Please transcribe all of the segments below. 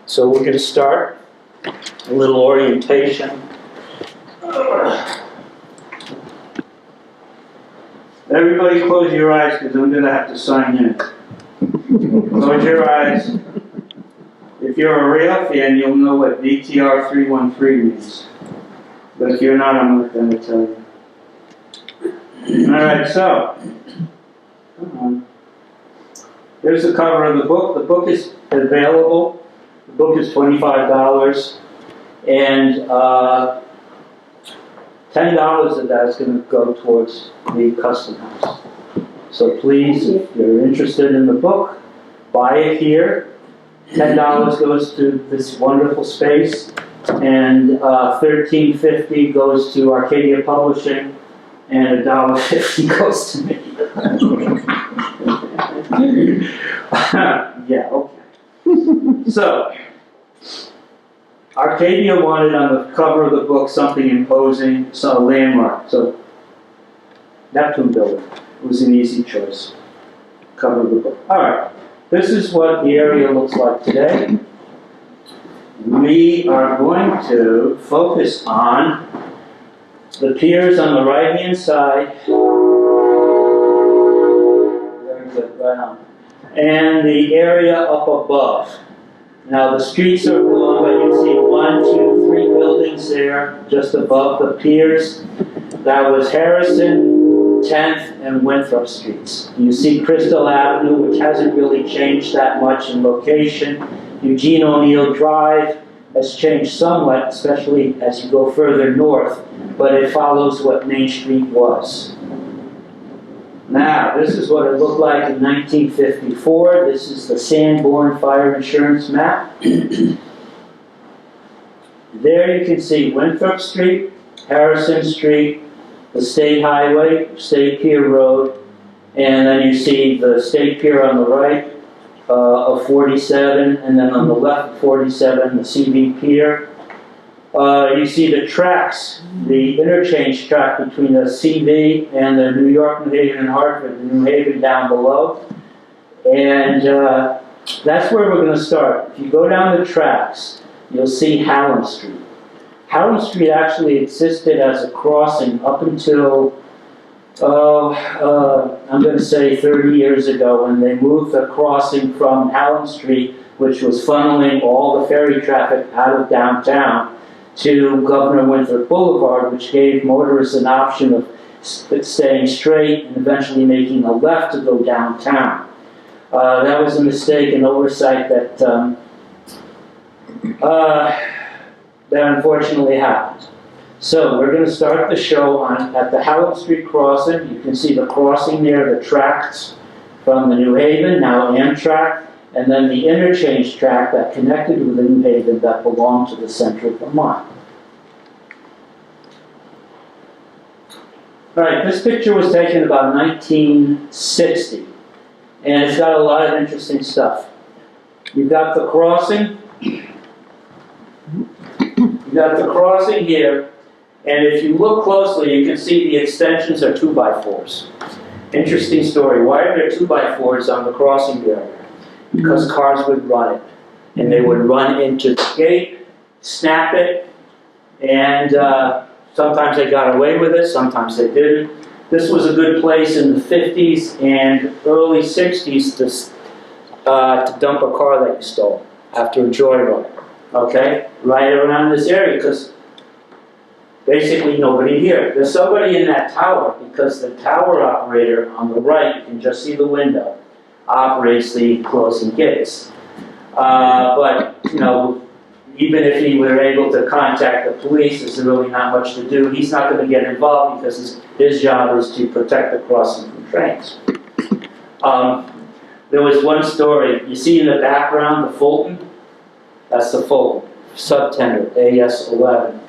So we're going to start a little orientation. Everybody close your eyes because I'm going to have to sign in. Close your eyes. If you're a real fan, you'll know what VTR 313 means. But if you're not, I'm not going to tell you. Alright, so. Come on. Here's the cover of the book. The book is available. The book is $25. And $10 of that is going to go towards the custom house. So please, if you're interested in the book, buy it here. $10 goes to this wonderful space, and $13.50 goes to Arcadia Publishing, and $1.50 goes to me. Yeah, okay. So, Arcadia wanted on the cover of the book something imposing, so a landmark. So, Neptune Building was an easy choice. Cover of the book. All right. This is what the area looks like today. We are going to focus on the piers on the right-hand side. Very good, right on. And the area up above. Now the streets are long, but you see 1, 2, 3 buildings there just above the piers. That was Harrison, 10th, and Winthrop Streets. You see Crystal Avenue, which hasn't really changed that much in location. Eugene O'Neill Drive has changed somewhat, especially as you go further north, but it follows what Main Street was. Now, this is what it looked like in 1954. This is the Sanborn Fire Insurance map. There you can see Winthrop Street, Harrison Street, the State Highway, State Pier Road, and then you see the State Pier on the right of 47, and then on the left of 47, the CV Pier. You see the tracks, the interchange track between the CV and the New York, New Haven, and Hartford, the New Haven down below. And that's where we're going to start. If you go down the tracks, you'll see Hallam Street. Hallam Street actually existed as a crossing up until, I'm going to say 30 years ago, when they moved the crossing from Hallam Street, which was funneling all the ferry traffic out of downtown, to Governor Winthrop Boulevard, which gave motorists an option of staying straight and eventually making a left to go downtown. That was a mistake and oversight that unfortunately happened. So we're going to start the show at the Hallam Street crossing. You can see the crossing there, the tracks from the New Haven, now Amtrak, and then the interchange track that connected with the New Haven that belonged to the Central Vermont. All right, this picture was taken about 1960, and it's got a lot of interesting stuff. You've got the crossing. You've got the crossing here, and if you look closely, you can see the extensions are 2x4s. Interesting story. Why are there 2x4s on the crossing barrier? Because cars would run it, and they would run into the gate, snap it, and sometimes they got away with it, sometimes they didn't. This was a good place in the 50s and early 60s to dump a car that you stole after a joyride. Okay? Right around this area, because basically nobody here. There's somebody in that tower, because the tower operator on the right, you can just see the window, operates the closing gates. But, you know, even if he were able to contact the police, there's really not much to do. He's not going to get involved because his job is to protect the crossing from trains. There was one story, you see in the background the Fulton? That's the Fulton, subtender, AS-11.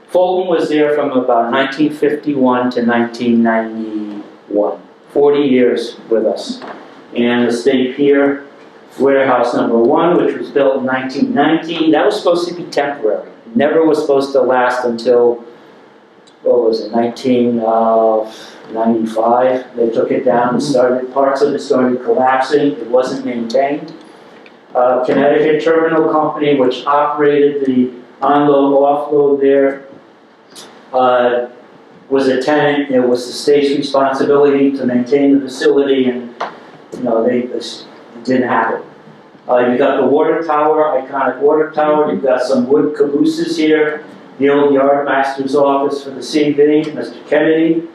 Fulton was there from about 1951 to 1991, 40 years with us. And the State Pier, warehouse number 1, which was built in 1919, that was supposed to be temporary. It never was supposed to last until, what was it, 1995. They took it down and parts of it started collapsing. It wasn't maintained. Connecticut Terminal Company, which operated the onload, offload there, was a tenant. It was the state's responsibility to maintain the facility, and it didn't happen. You've got the water tower, iconic water tower. You've got some wood cabooses here. The old yardmaster's office for the CV, Mr. Kennedy.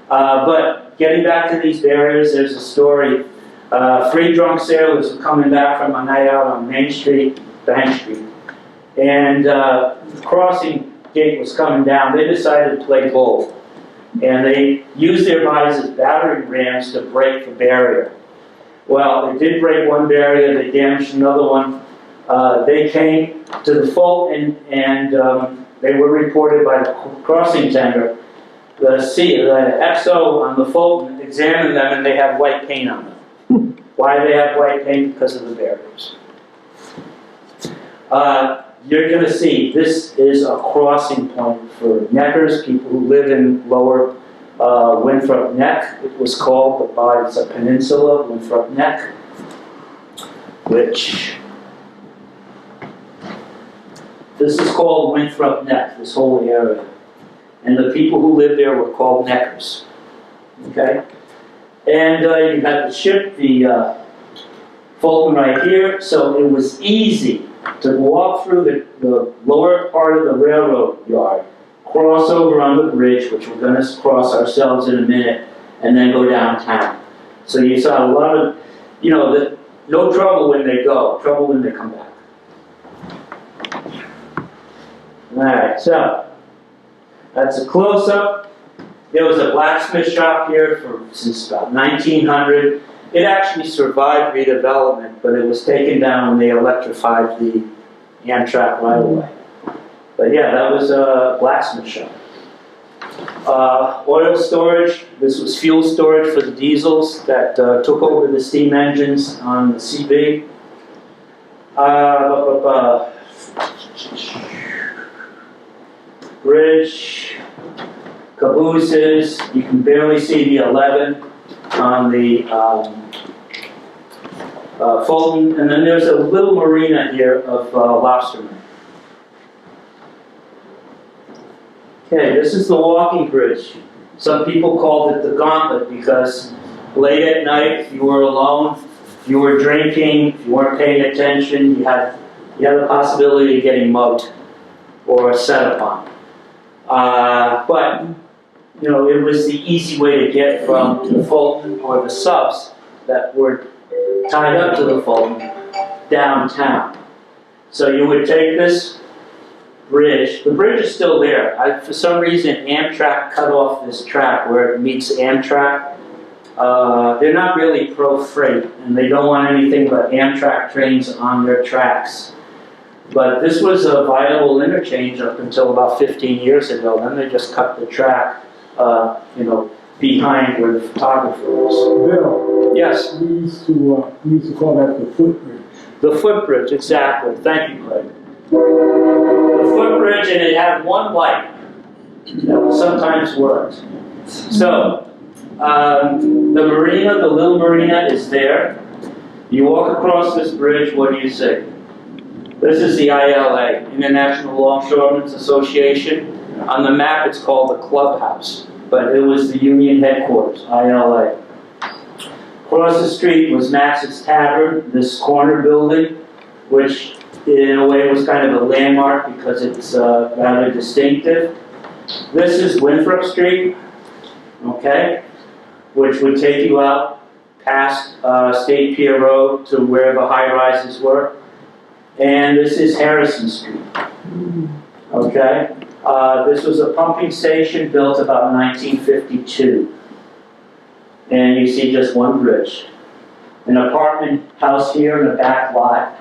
But getting back to these barriers, there's a story. Three drunk sailors were coming back from a night out on Main Street, Bank Street. And the crossing gate was coming down. They decided to play bull. And they used their bodies as battering rams to break the barrier. Well, they did break one barrier, they damaged another one. They came to the Fulton, and they were reported by the crossing tender. The XO on the Fulton examined them, and they had white paint on them. Why do they have white paint? Because of the barriers. You're going to see this is a crossing point for neckers, people who live in lower Winthrop Neck. It was called, but it's a peninsula, Winthrop Neck, which this is called Winthrop Neck, this whole area. And the people who lived there were called neckers. Okay? And you had the ship, the Fulton right here, so it was easy to walk through the lower part of the railroad yard, cross over on the bridge, which we're going to cross ourselves in a minute, and then go downtown. So you saw a lot of, no trouble when they go, trouble when they come back. All right, so that's a close-up. There was a blacksmith shop here since about 1900. It actually survived redevelopment, but it was taken down when they electrified the Amtrak right away. But yeah, that was a blacksmith shop. Oil storage. This was fuel storage for the diesels that took over the steam engines on the CB. Bridge, cabooses. You can barely see the 11 on the Fulton, and then there's a little marina here of lobstermen. Okay, this is the walking bridge. Some people called it the gauntlet because late at night, if you were alone, if you were drinking, if you weren't paying attention, you had the possibility of getting mugged or set upon. But it was the easy way to get from the Fulton or the subs that were tied up to the Fulton downtown. So you would take this bridge. The bridge is still there. For some reason, Amtrak cut off this track where it meets Amtrak. They're not really pro-freight, and they don't want anything but Amtrak trains on their tracks. But this was a viable interchange up until about 15 years ago. Then they just cut the track, behind where the photographer was. Bill. Yes. We used to call that the footbridge. The footbridge, exactly. Thank you, Craig. The footbridge, and it had one light that sometimes worked. So, the marina, the little marina, is there. You walk across this bridge. What do you see? This is the ILA, International Longshoremen's Association. On the map, it's called the clubhouse, but it was the union headquarters, ILA. Across the street was Max's Tavern, this corner building, which in a way was kind of a landmark because it's rather distinctive. This is Winthrop Street, okay, which would take you out past State Pier Road to where the high-rises were. And this is Harrison Street, okay? This was a pumping station built about 1952. And you see just one bridge. An apartment house here in the back lot.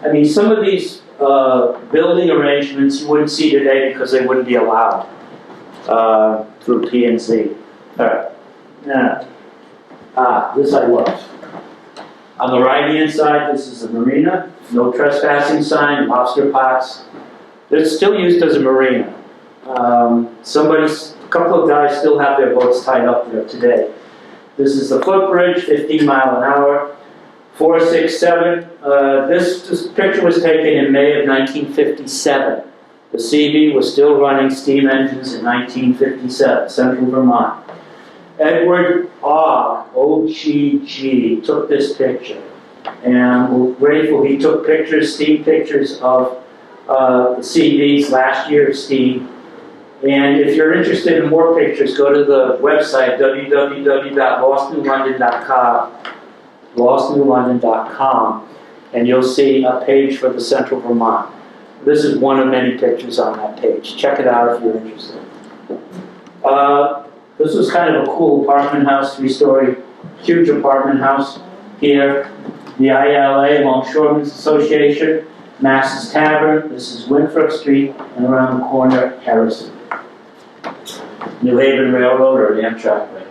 I mean, some of these building arrangements you wouldn't see today because they wouldn't be allowed through P&Z. All right. Now, this I love. On the right-hand side, this is a marina. No trespassing sign, lobster pots. It's still used as a marina. A couple of guys still have their boats tied up there today. This is the footbridge, 15 mile an hour, 467. This picture was taken in May of 1957. The CV was still running steam engines in 1957, Central Vermont. Edward Ogg, O-G-G, took this picture. And we're grateful he took pictures, steam pictures of the CVs last year of steam. And if you're interested in more pictures, go to the website, lostnewlondon.com, and you'll see a page for the Central Vermont. This is one of many pictures on that page. Check it out if you're interested. This was kind of a cool apartment house, 3-story, huge apartment house here. The ILA, Longshoremen's Association, Max's Tavern. This is Winthrop Street, and around the corner, Harrison. New Haven Railroad or Amtrak right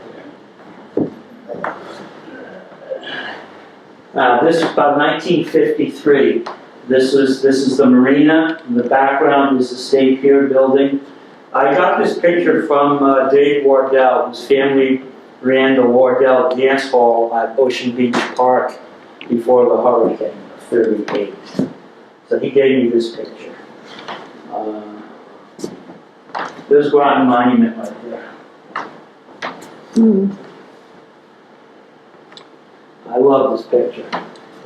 there. This is about 1953. This is the marina. In the background is the State Pier building. I got this picture from Dave Wardell, whose family ran the Wardell Dance Hall at Ocean Beach Park before the hurricane of '38. So he gave me this picture. There's Groton Monument right there. I love this picture.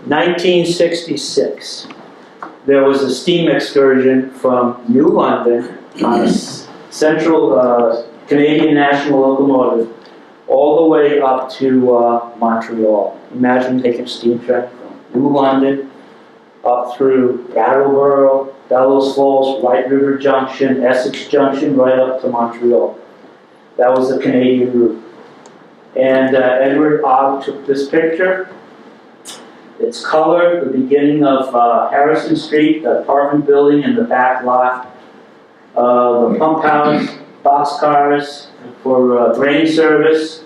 1966. There was a steam excursion from New London on a Central Canadian National Locomotive all the way up to Montreal. Imagine taking a steam train from New London up through Brattleboro, Bellows Falls, White River Junction, Essex Junction, right up to Montreal. That was the Canadian route. And Edward Ogg took this picture. It's colored, the beginning of Harrison Street, the apartment building in the back lot, the pump house, boxcars for grain service,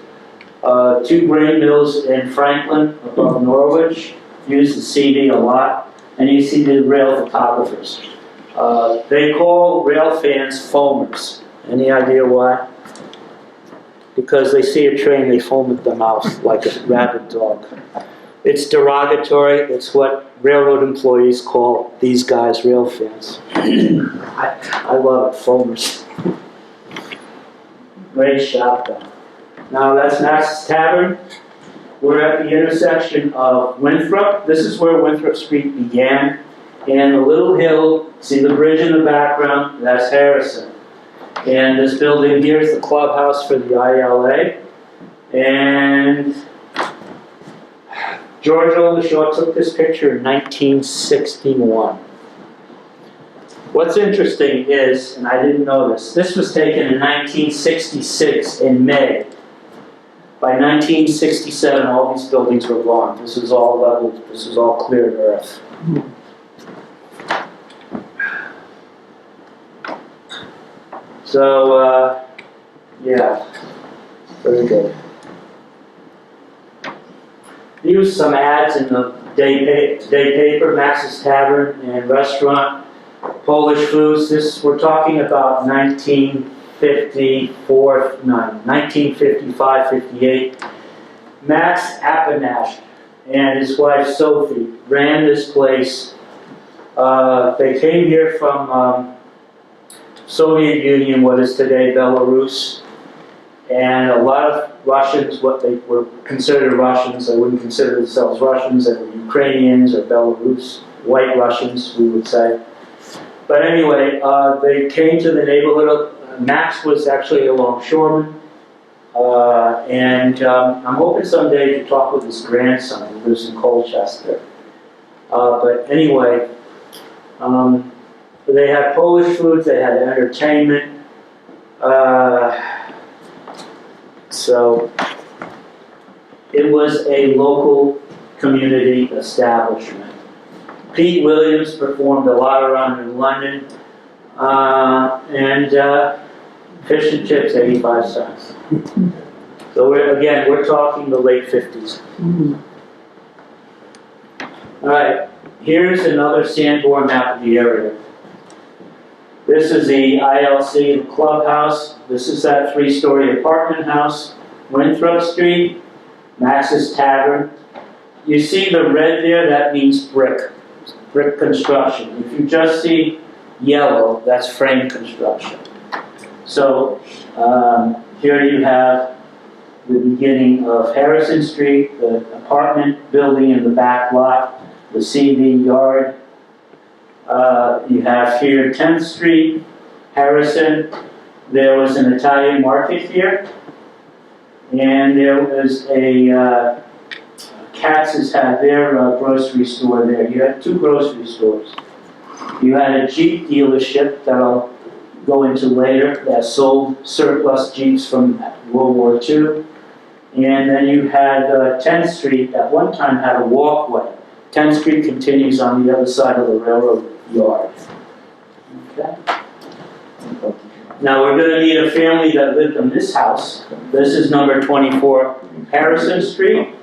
2 grain mills in Franklin above Norwich, use the CV a lot, and you see the rail photographers. They call rail fans foamers. Any idea why? Because they see a train, they foam at the mouth like a rabid dog. It's derogatory. It's what railroad employees call these guys rail fans. I love it, foamers. Great shot, though. Now that's Max's Tavern. We're at the intersection of Winthrop. This is where Winthrop Street began. And the little hill, see the bridge in the background? That's Harrison. And this building here is the clubhouse for the ILA. And George Oldershaw took this picture in 1961. What's interesting is, and I didn't know this was taken in 1966 in May. By 1967, all these buildings were gone. This was all leveled, this was all cleared earth. So, yeah, very good. Used some ads in the day paper, Max's Tavern and Restaurant, Polish foods. We're talking about 1955, 58. Max Apanash and his wife Sophie ran this place. They came here from Soviet Union, what is today Belarus, and a lot of Russians, what they were considered Russians, they wouldn't consider themselves Russians, they were Ukrainians or Belarus, white Russians, we would say. But anyway, they came to the neighborhood. Max was actually a longshoreman, and I'm hoping someday to talk with his grandson who lives in Colchester. But anyway, they had Polish foods, they had entertainment. So it was a local community establishment. Pete Williams performed a lot around in London, and fish and chips, 85 cents. So we're talking the late 50s. All right, here's another Sanborn map of the area. This is the ILC clubhouse. This is that 3-story apartment house, Winthrop Street, Max's Tavern. you see the red there, that means brick construction. If you just see yellow, that's frame construction. So here you have the beginning of Harrison Street, the apartment building in the back lot, the CV yard. You have here 10th Street, Harrison. There was an Italian market here, and there was a Katz's had their grocery store there. You had 2 grocery stores. You had a Jeep dealership that I'll go into later that sold surplus Jeeps from World War II. And then you had 10th Street at one time had a walkway. 10th Street continues on the other side of the railroad yard. Okay. Now we're going to meet a family that lived in this house. This is number 24 Harrison Street.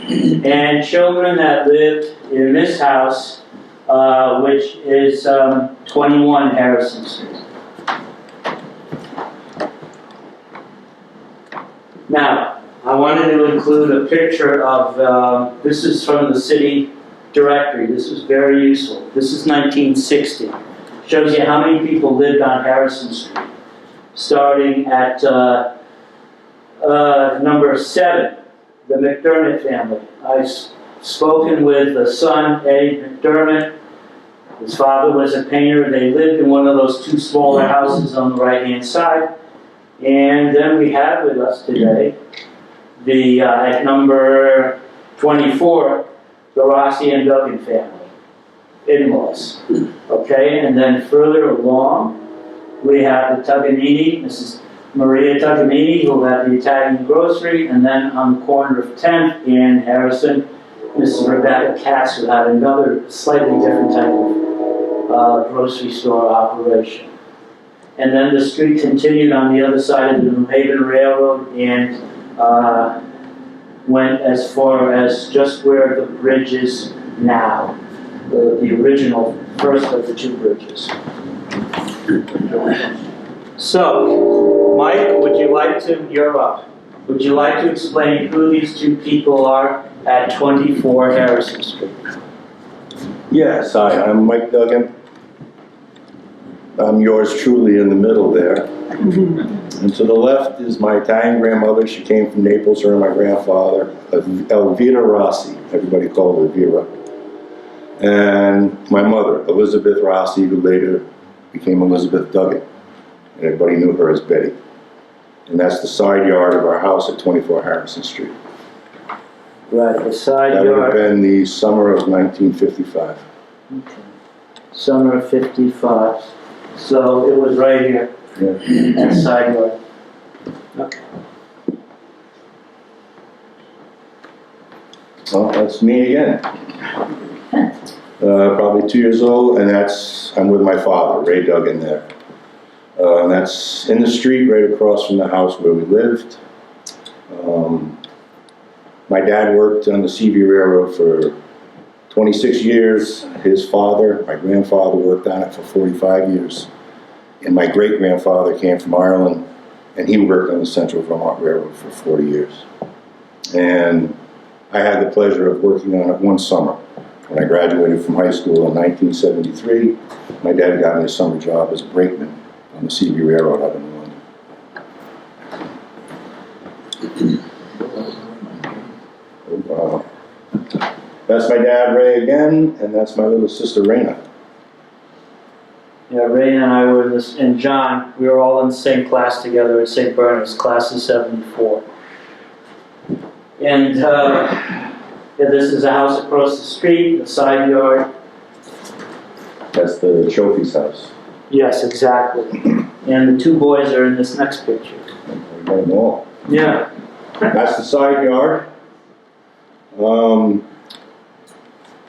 And children that lived in this house, which is 21 Harrison Street. Now, I wanted to include a picture of, this is from the city directory. This is very useful. This is 1960. Shows you how many people lived on Harrison Street. Starting at number 7, the McDermott family. I've spoken with the son, Eddie McDermott. His father was a painter. They lived in one of those 2 smaller houses on the right-hand side. And then we have with us today, at number 24, the Rossi and Duggan family, in-laws. Okay, and then further along, we have the Tuganini, Mrs. Maria Tuganini, who had the Italian grocery, and then on the corner of 10th in Harrison, Mrs. Rebecca Katz, who had another slightly different type of grocery store operation. And then the street continued on the other side of the New Haven Railroad and went as far as just where the bridge is now, the original first of the 2 bridges. So, Mike, you're up. Would you like to explain who these 2 people are at 24 Harrison Street? Yes, hi, I'm Mike Duggan. I'm yours truly in the middle there. And to the left is my Italian grandmother. She came from Naples, her and my grandfather, Elvira Rossi. Everybody called her Vera. And my mother, Elizabeth Rossi, who later became Elizabeth Duggan. And everybody knew her as Betty. And that's the side yard of our house at 24 Harrison Street. Right, the side That would have yard. been the summer of 1955. Okay. Summer of 55. So it was right here, Yeah. that side yard. Okay. Well, that's me again. Probably 2 years old, and I'm with my father, Ray Duggan there. And that's in the street right across from the house where we lived. My dad worked on the CV Railroad for 26 years. His father, my grandfather, worked on it for 45 years. And my great-grandfather came from Ireland, and he worked on the Central Vermont Railroad for 40 years. And I had the pleasure of working on it one summer. When I graduated from high school in 1973, my dad got me a summer job as a brakeman on the CV Railroad up in London. Oh, wow. That's my dad, Ray, again, and that's my little sister, Raina. Yeah, Ray and I were in this, and John, we were all in the same class together at St. Bernard's, class of 74. And this is a house across the street, the side yard. That's the Chofie's house. Yes, exactly. And the 2 boys are in this next picture. We got them all. Yeah. That's the side yard.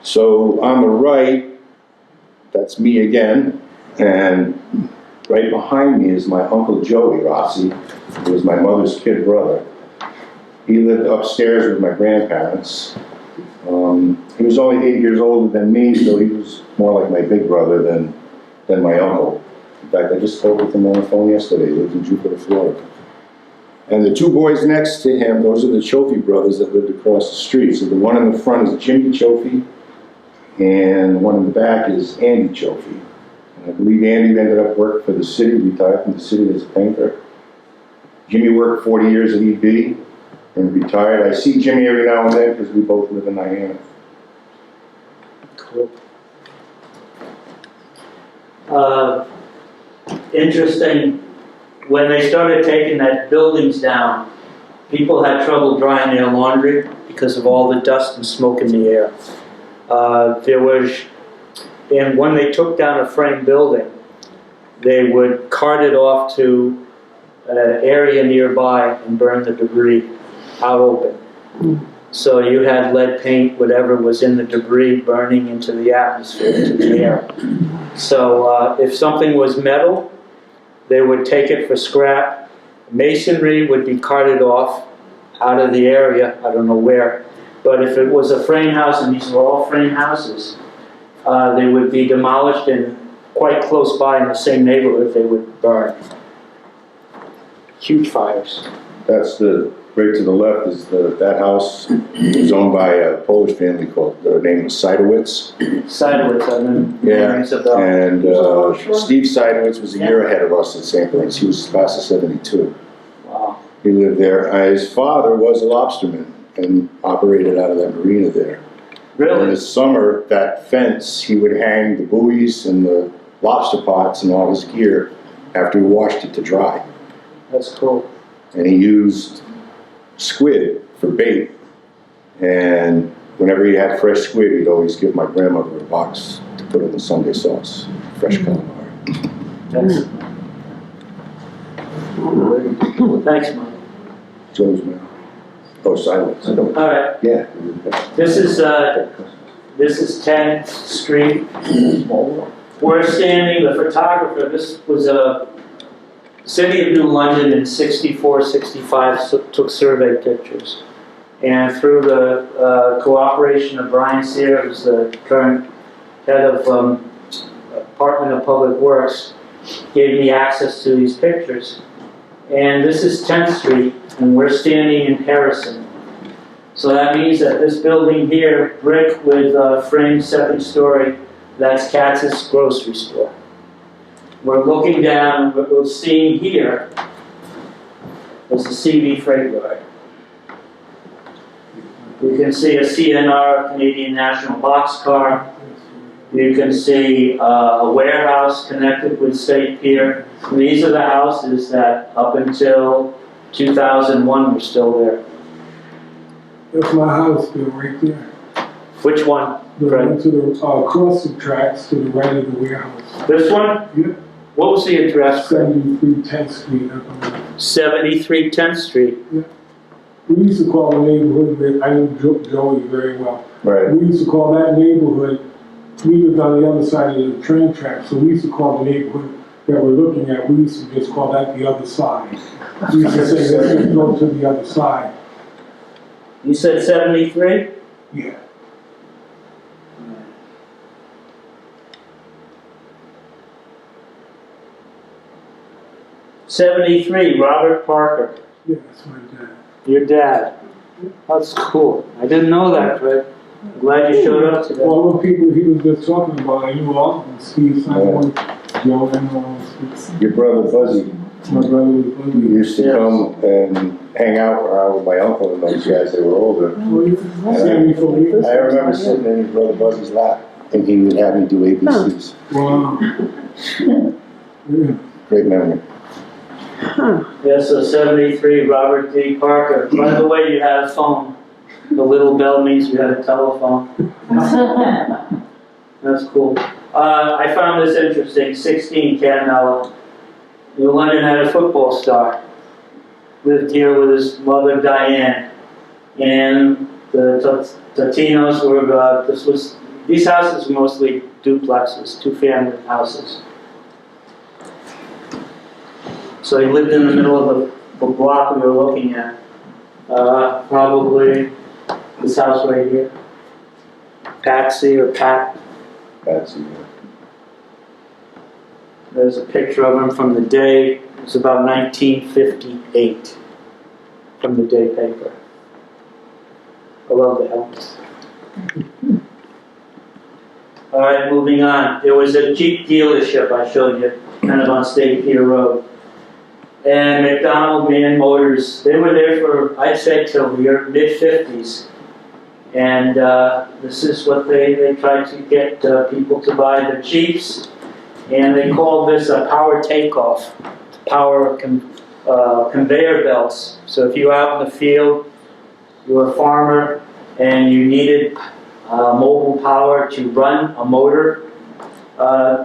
So on the right, that's me again, and right behind me is my Uncle Joey Rossi, who was my mother's kid brother. He lived upstairs with my grandparents. He was only 8 years older than me, so he was more like my big brother than my uncle. In fact, I just spoke with him on the phone yesterday. He lives in Jupiter, Florida. And the two boys next to him, those are the Chofie brothers that lived across the street. So the one in the front is Jimmy Chofie, and the one in the back is Andy Chofie. And I believe Andy ended up working for the city, retired from the city as a painter. Jimmy worked 40 years at EB and retired. I see Jimmy every now and then because we both live in Niagara. Cool. Interesting, when they started taking that buildings down, people had trouble drying their laundry because of all the dust and smoke in the air. And when they took down a frame building, they would cart it off to an area nearby and burn the debris out open. So you had lead paint, whatever was in the debris, burning into the atmosphere, into the air. So if something was metal, they would take it for scrap. Masonry would be carted off out of the area, I don't know where. But if it was a frame house, and these were all frame houses, they would be demolished, and quite close by in the same neighborhood, they would burn. Huge fires. That's right to the left is that house was owned by a Polish family called, the name was Seidowitz. Sideways, I mean, rings a bell. And Steve Seidowitz was a year ahead of us at St. Louis. He was class of 72. Wow. He lived there. His father was a lobsterman and operated out of that marina there. In Really? the summer, that fence, he would hang the buoys and the lobster pots and all his gear after he washed it to dry. That's cool. And he used squid for bait. And whenever he had fresh squid, he'd always give my grandmother a box to put in the Sunday sauce, fresh calamari. Thanks, Mike. Joe's man. Oh, silence. All right. Yeah. This is 10th Street. We're standing, the photographer, this was a City of New London in 64, 65, took survey pictures. And through the cooperation of Brian Sear, who's the current head of Department of Public Works, gave me access to these pictures. And this is 10th Street, and we're standing in Harrison. So that means that this building here, brick with framed second story, that's Katz's grocery store. We're looking down, what we're seeing here is the CV freight yard. You can see a CNR, Canadian National Boxcar. You can see a warehouse connected with State Pier. These are the houses that up until 2001 were still there. That's my house still right there. Which one? The Fred? one to the, across the tracks to the right of the warehouse. This one? Yeah. What was the address? 73 10th Street, I believe. 73 10th Street. We used to call the neighborhood, that I knew Joey very well. Right. We used to call that neighborhood, we lived on the other side of the train track, so we used to call the neighborhood that we're looking at, we used to just call that the other side. We used to say, let's just go to the other side. You said 73? Yeah. '73, Robert Parker. Yeah, that's my dad. Your dad. That's cool. I didn't know that, Fred. I'm glad you showed up today. All the people he was just talking about, I knew all of them, Steve Simon, Joe, and all those. Your brother Buzzy My brother was used to come and hang out around with my uncle and those guys that were older. I remember sitting in his brother Buzzy's lap and he would have me do ABCs. Wow. Yeah. Great memory. Yeah, so 73, Robert D. Parker. By the way, you had a phone. The little bell means you had a telephone. That's cool. I found this interesting. 16, Canmella. New London had a football star. Lived here with his mother, Diane. And the Tatinos were, these houses were mostly duplexes, two-family houses. So he lived in the middle of the block we were looking at. Probably this house right here. Patsy or Pat. Patsy. There's a picture of him from the day. It was about 1958. from the day paper. I love the helmets. All right, moving on. There was a Jeep dealership I showed you, kind of on State Pier Road. And McDonald Man Motors, they were there for, I'd say, till the mid-50s. And this is what they tried to get people to buy their Jeeps. And they called this a power takeoff, power conveyor belts. So if you were out in the field, you were a farmer, and you needed mobile power to run a motor,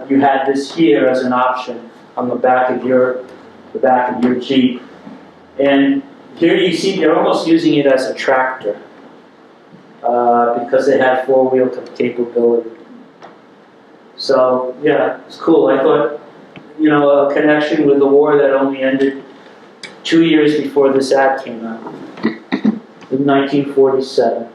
you had this here as an option on the back of your Jeep. And here you see they're almost using it as a tractor because they had four-wheel capability. So yeah, it's cool. I thought, you know, a connection with the war that only ended 2 years before this ad came out, in 1947.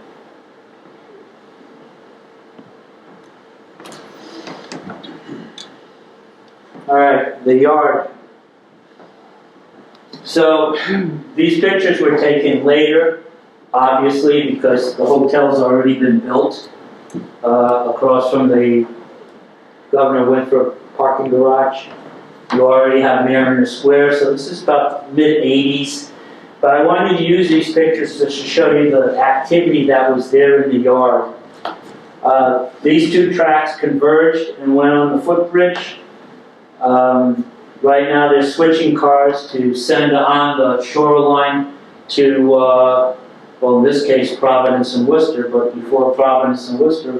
All right, the yard. So these pictures were taken later, obviously, because the hotel's already been built across from the Governor Winthrop parking garage. You already have Mariner Square, so this is about mid-80s. But I wanted to use these pictures to show you the activity that was there in the yard. These two tracks converged and went on the footbridge. Right now they're switching cars to send on the shoreline to, well, in this case, Providence and Worcester, but before Providence and Worcester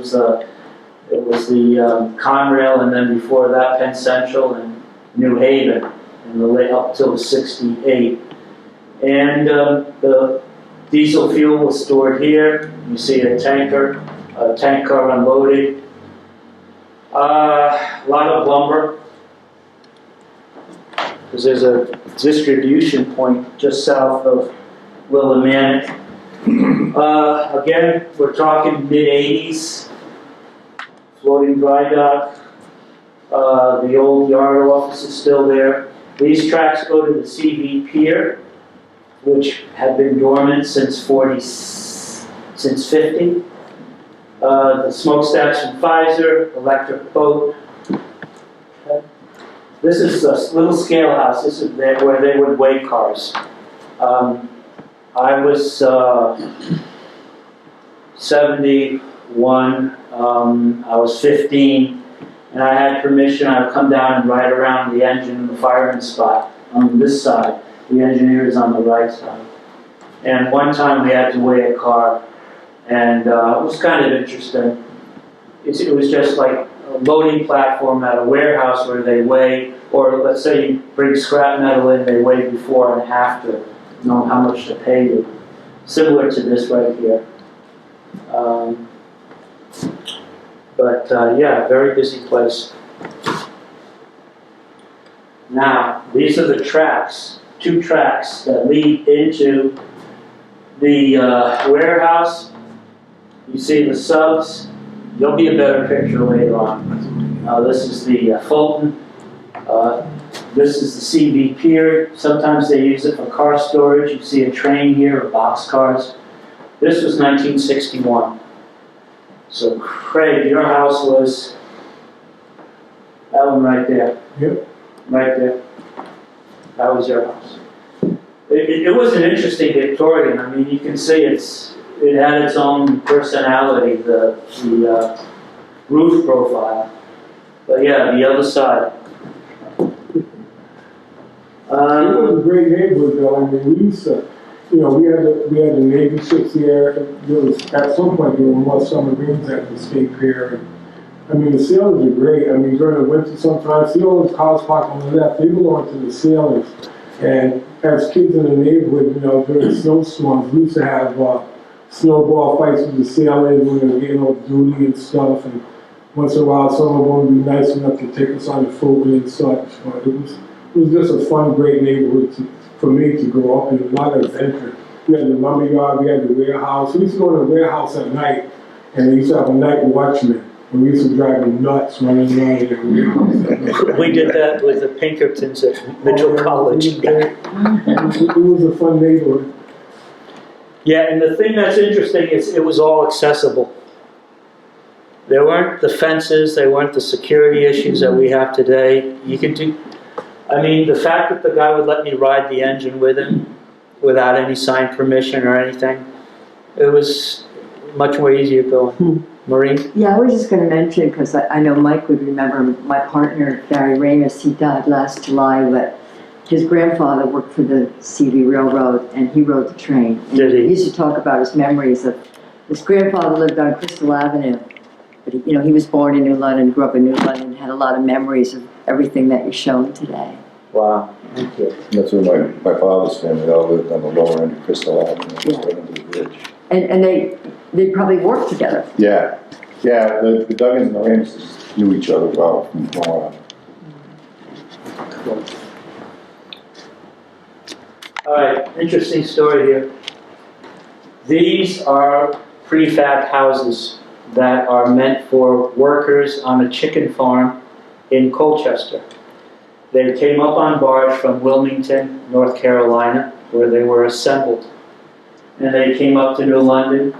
it was the Conrail, and then before that Penn Central and New Haven, and up till 68. And the diesel fuel was stored here. You see a tank car unloaded. A lot of lumber, because there's a distribution point just south of Willimantic. Again, we're talking mid-80s. Floating dry dock. The old yard office is still there. These tracks go to the CV Pier, which had been dormant since 50. The smokestacks from Pfizer, electric boat. Okay. This is a little scale house. This is where they would weigh cars. I was 71. I was 15, and I had permission. I would come down and ride around the engine and the firing spot on this side. The engineer is on the right side. And one time we had to weigh a car, and it was kind of interesting. It was just like a loading platform at a warehouse where they weigh, or let's say you bring scrap metal in, they weigh before and after, know how much to pay you. Similar to this right here. Yeah, very busy place. Now, these are the tracks, two tracks that lead into the warehouse. You see the subs. There'll be a better picture later on. This is the Fulton. This is the CV Pier. Sometimes they use it for car storage. You see a train here of boxcars. This was 1961. So Craig, your house was that one right there. Yep. Right there. That was your house. It was an interesting Victorian. I mean, you can see it had its own personality, the roof profile. But yeah, the other side. It was a great neighborhood, though. I mean, we used to, you know, we had the Navy ships here. There was, at some point, there were more submarines at the State Pier. I mean, the sailors are great. I mean, during the winter sometimes, see all those cars parked on the left, they belong to the sailors. And as kids in the neighborhood, you know, during snowstorms, we used to have snowball fights with the sailors when they were getting off duty and stuff. And once in a while, some of them would be nice enough to take us on the football and such. But it was just a fun, great neighborhood for me to grow up in. A lot of adventure. We had the lumberyard, we had the warehouse. We used to go to the warehouse at night, and they used to have a night watchman. And we used to drive them nuts running around in the warehouse. We did that with the Pinkertons at Mitchell College. It was a fun neighborhood. Yeah, and the thing that's interesting is it was all accessible. There weren't the fences, there weren't the security issues that we have today. You could do, I mean, the fact that the guy would let me ride the engine with him without any signed permission or anything, it was much more easier going. Maureen? Yeah, I was just going to mention, because I know Mike would remember, my partner, Barry Ramus, he died last July, but his grandfather worked for the CV Railroad, and he rode the train. And Did he? He used to talk about his memories of, his grandfather lived on Crystal Avenue, but he was born in New London, grew up in New London, had a lot of memories of everything that you're showing today. Wow, thank you. That's where my father's family all lived, on the lower end of Crystal Avenue, Yeah. right under the bridge. And they probably worked together. Yeah, the Duggins and the Ramses knew each other well from growing up. Cool. All right, interesting story here. These are prefab houses that are meant for workers on a chicken farm in Colchester. They came up on barge from Wilmington, North Carolina, where they were assembled. And they came up to New London,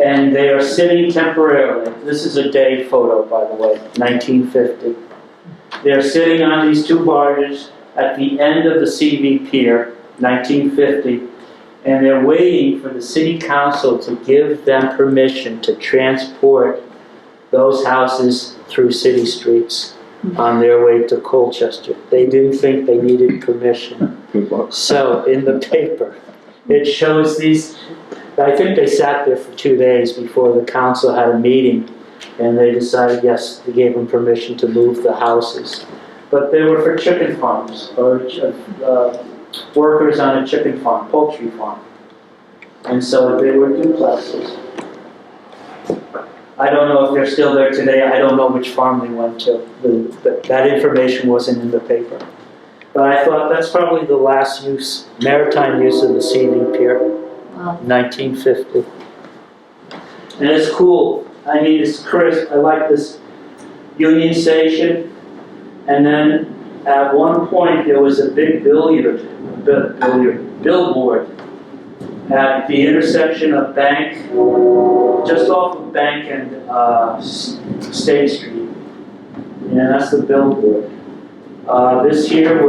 and they are sitting temporarily. This is a day photo, by the way, 1950. They're sitting on these two barges at the end of the CV Pier, 1950, and they're waiting for the city council to give them permission to transport those houses through city streets on their way to Colchester. They didn't think they needed permission. Good luck. So, in the paper, it shows these, I think they sat there for 2 days before the council had a meeting, and they decided, yes, they gave them permission to move the houses. But they were for chicken farms, or workers on a chicken farm, poultry farm. And so they were duplexes. I don't know if they're still there today. I don't know which farm they went to. That information wasn't in the paper. But I thought that's probably the last use, maritime use of the CV Pier, Wow. 1950. And it's cool. I mean, it's crisp. I like this Union Station. And then at one point there was a big billboard at the intersection of Bank, just off of Bank and State Street. And that's the billboard. This here,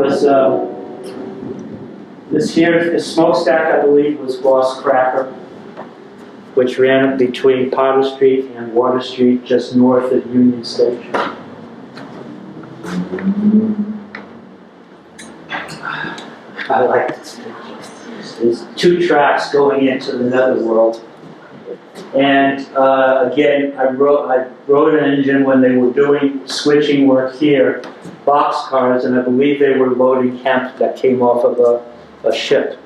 the smokestack, I believe, was Boss Cracker, which ran between Potter Street and Water Street, just north of Union Station. I like this picture. There's 2 tracks going into the netherworld. And again, I rode an engine when they were doing switching work here, boxcars, and I believe they were loading hemp that came off of a ship.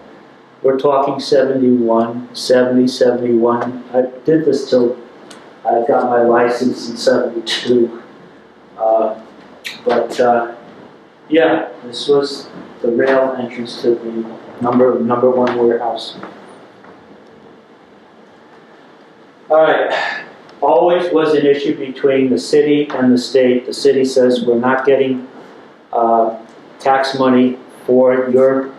We're talking 71, 70, 71. I did this till I got my license in 72. Yeah, this was the rail entrance to the number 1 warehouse. All right, always was an issue between the city and the state. The city says we're not getting tax money for your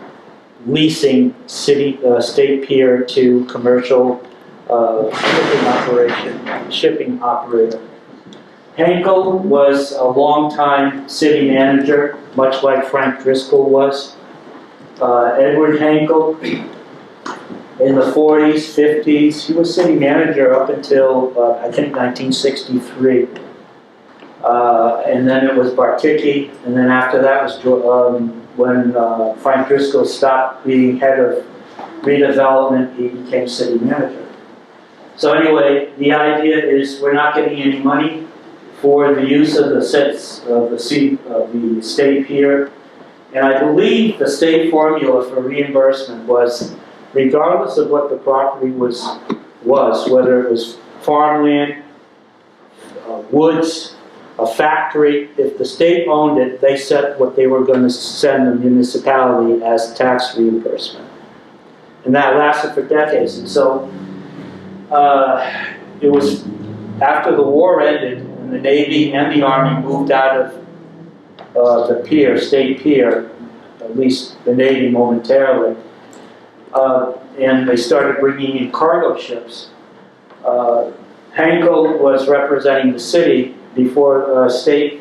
leasing State Pier to commercial shipping operator. Henkel was a longtime city manager, much like Frank Driscoll was. Edward Henkel, in the 40s, 50s, he was city manager up until, I think, 1963. And then it was Barticki, and then after that was when Frank Driscoll stopped being head of redevelopment, he became city manager. So anyway, the idea is we're not getting any money for the use of the State Pier. And I believe the state formula for reimbursement was, regardless of what the property was whether it was farmland, woods, a factory, if the state owned it, they set what they were going to send the municipality as tax reimbursement. And that lasted for decades. And so it was after the war ended and the Navy and the Army moved out of the pier, State Pier, at least the Navy momentarily, and they started bringing in cargo ships. Henkel was representing the city before state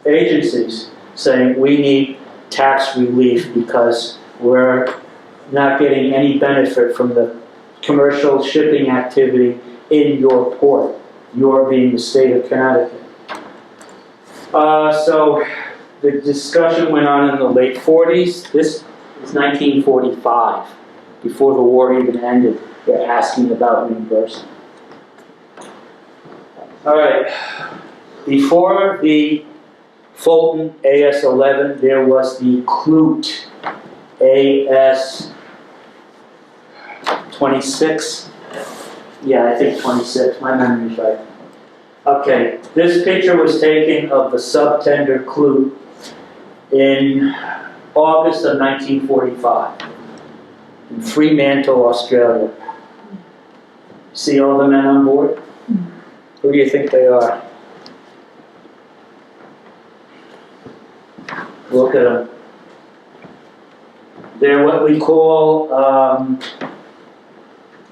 agencies, saying we need tax relief because we're not getting any benefit from the commercial shipping activity in your port, your being the state of Connecticut. So the discussion went on in the late 40s. This is 1945, before the war even ended. They're asking about reimbursement. All right, before the Fulton AS-11, there was the Clute AS-26. Yeah, I think 26, my memory's right. Okay, this picture was taken of the subtender Clute in August of 1945 in Fremantle, Australia. See all the men on board? Who do you think they are? Look at them. They're what we call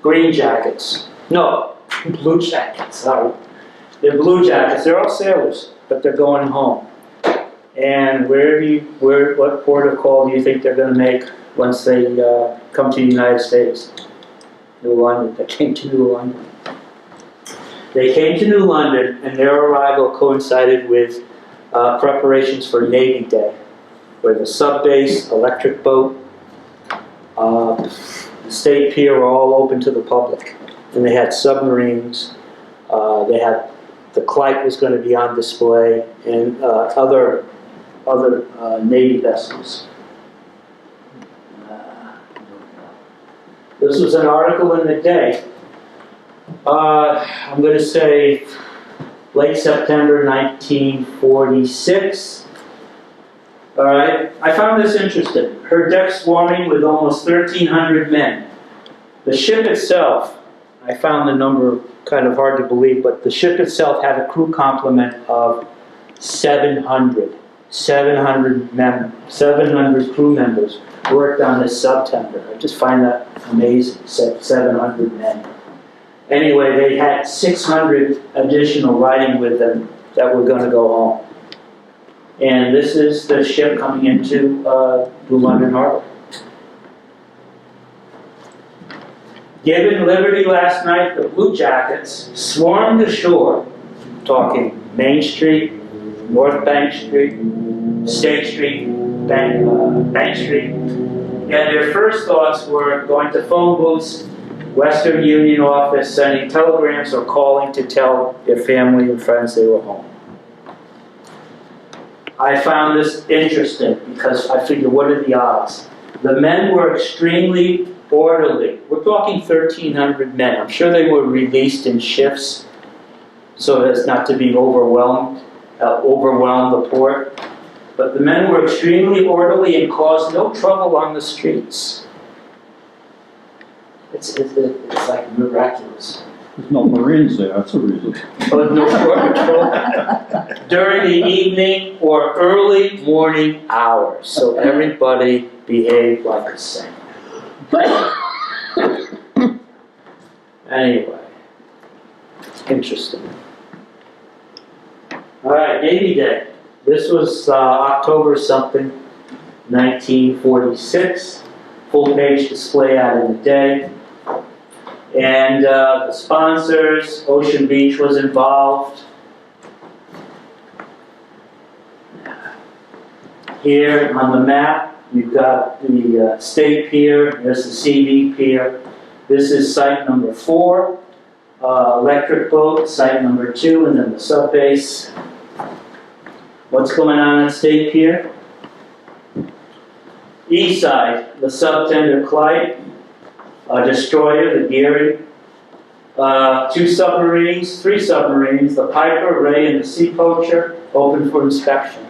green jackets. No, blue jackets, sorry. They're blue jackets. They're all sailors, but they're going home. And what port of call do you think they're going to make once they come to the United States? New London. They came to New London. They came to New London, and their arrival coincided with preparations for Navy Day, where the sub-base, electric boat, the State Pier were all open to the public. And they had submarines, they had the Clyde was going to be on display, and other Navy vessels. This was an article in the Day. I'm going to say late September 1946. All right, I found this interesting. Her deck swarming with almost 1,300 men. The ship itself, I found the number kind of hard to believe, but the ship itself had a crew complement of 700. 700 crew members worked on this subtender. I just find that amazing, 700 men. Anyway, they had 600 additional riding with them that were going to go home. And this is the ship coming into New London Harbor. Given liberty last night, the Blue Jackets swarmed ashore, talking Main Street, North Bank Street, State Street, Bank Street. And their first thoughts were going to phone booths, Western Union office, sending telegrams or calling to tell their family and friends they were home. I found this interesting because I figured, what are the odds? The men were extremely orderly. We're talking 1,300 men. I'm sure they were released in shifts so as not to be overwhelm the port. But the men were extremely orderly and caused no trouble on the streets. It's like miraculous. There's no Marines there, that's a reason. Oh, no short patrol during the evening or early morning hours. So everybody behaved like a saint. Anyway, interesting. All right, Navy Day. This was October something, 1946. Full page display out in the Day. And the sponsors, Ocean Beach was involved. Here on the map, you've got the State Pier, there's the CV Pier. This is site number 4, electric boat, site number 2, and then the sub-base. What's going on at State Pier? East side, the subtender Clyde, a destroyer, the Geary, 3 submarines, the Piper, Ray, and the Sea Poacher, open for inspection.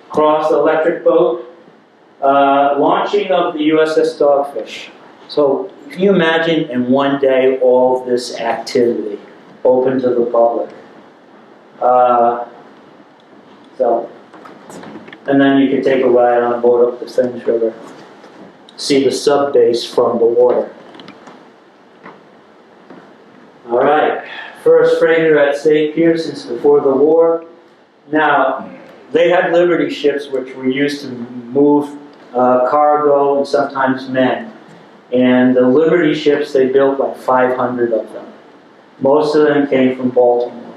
Across the electric boat, launching of the USS Dogfish. So, can you imagine in one day all this activity open to the public? And then you can take a ride on board up the Thames River. see the sub base from the water. All right, first freighter at State Pier since before the war. Now, they had Liberty ships which were used to move cargo and sometimes men. And the Liberty ships, they built like 500 of them. Most of them came from Baltimore.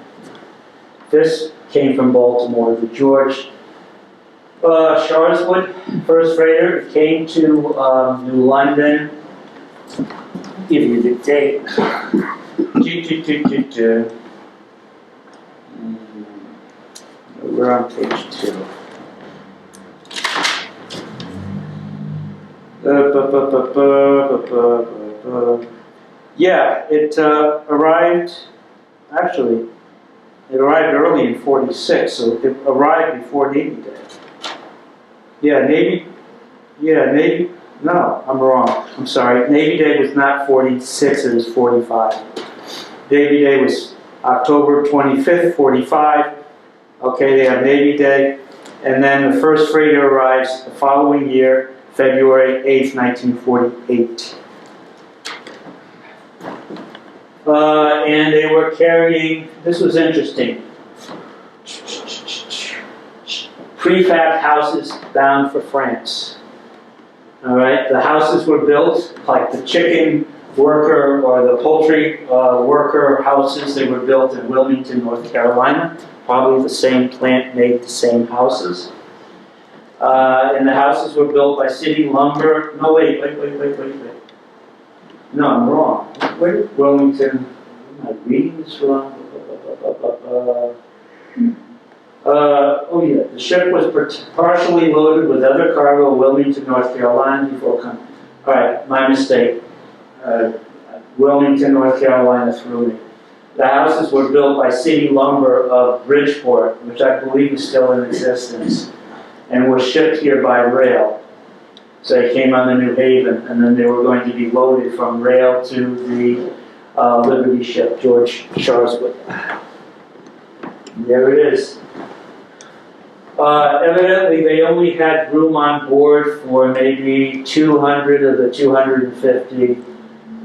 This came from Baltimore, the George Sharswood, first freighter. It came to New London. Give you the date. We're on page 2. Yeah, it arrived, actually, it arrived early in 46, so it arrived before Navy Day. Navy, no, I'm wrong, I'm sorry. Navy Day was not 46, it was 45. Navy Day was October 25th, 45. Okay, they have Navy Day. And then the first freighter arrives the following year, February 8th, 1948. And they were carrying, this was interesting, prefab houses bound for France. All right, the houses were built like the chicken worker or the poultry worker houses. They were built in Wilmington, North Carolina. Probably the same plant made the same houses. And the houses were built by City Lumber. No, wait. No, I'm wrong. Where did Wilmington, am I reading this wrong? Oh yeah, the ship was partially loaded with other cargo in Wilmington, North Carolina before coming. All right, my mistake. Wilmington, North Carolina threw me. The houses were built by City Lumber of Bridgeport, which I believe is still in existence, and were shipped here by rail. So they came on the New Haven, and then they were going to be loaded from rail to the Liberty ship, George Sharswood. There it is. Evidently, they only had room on board for maybe 200 of the 250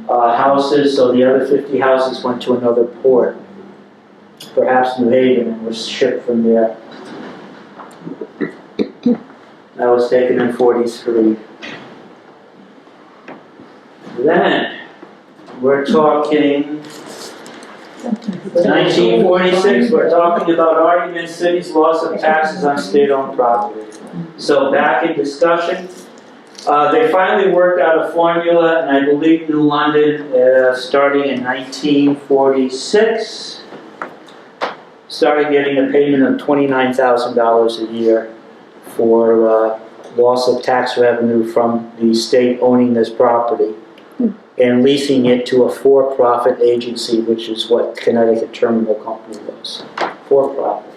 houses, so the other 50 houses went to another port, perhaps New Haven, and was shipped from there. That was taken in 43. Then, we're talking 1946, we're talking about arguments, city's loss of taxes on state-owned property. So back in discussion, they finally worked out a formula, and I believe New London, starting in 1946, started getting a payment of $29,000 a year for loss of tax revenue from the state owning this property and leasing it to a for-profit agency, which is what Connecticut Terminal Company was. For-profit.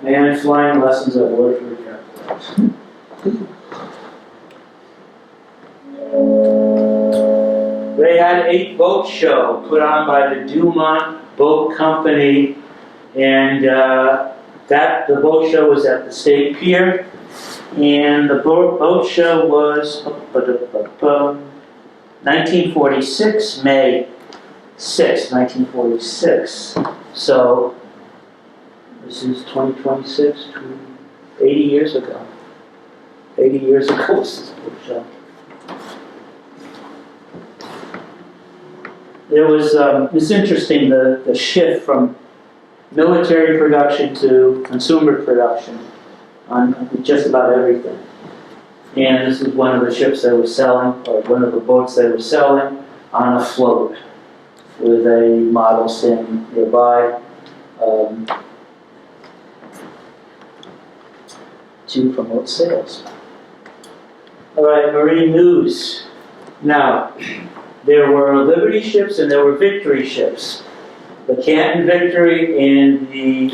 And flying lessons at Woodford Airport. They had a boat show put on by the Dumont Boat Company, and the boat show was at the State Pier, and the boat show was 1946, May 6, 1946. So this is 2026, 80 years ago. 80 years ago was this boat show. There was, it's interesting, the shift from military production to consumer production on just about everything. And this was one of the ships they were selling, or one of the boats they were selling, on a float with a model standing nearby to promote sales. All right, marine news. Now, there were Liberty ships and there were Victory ships. The Canton Victory and the,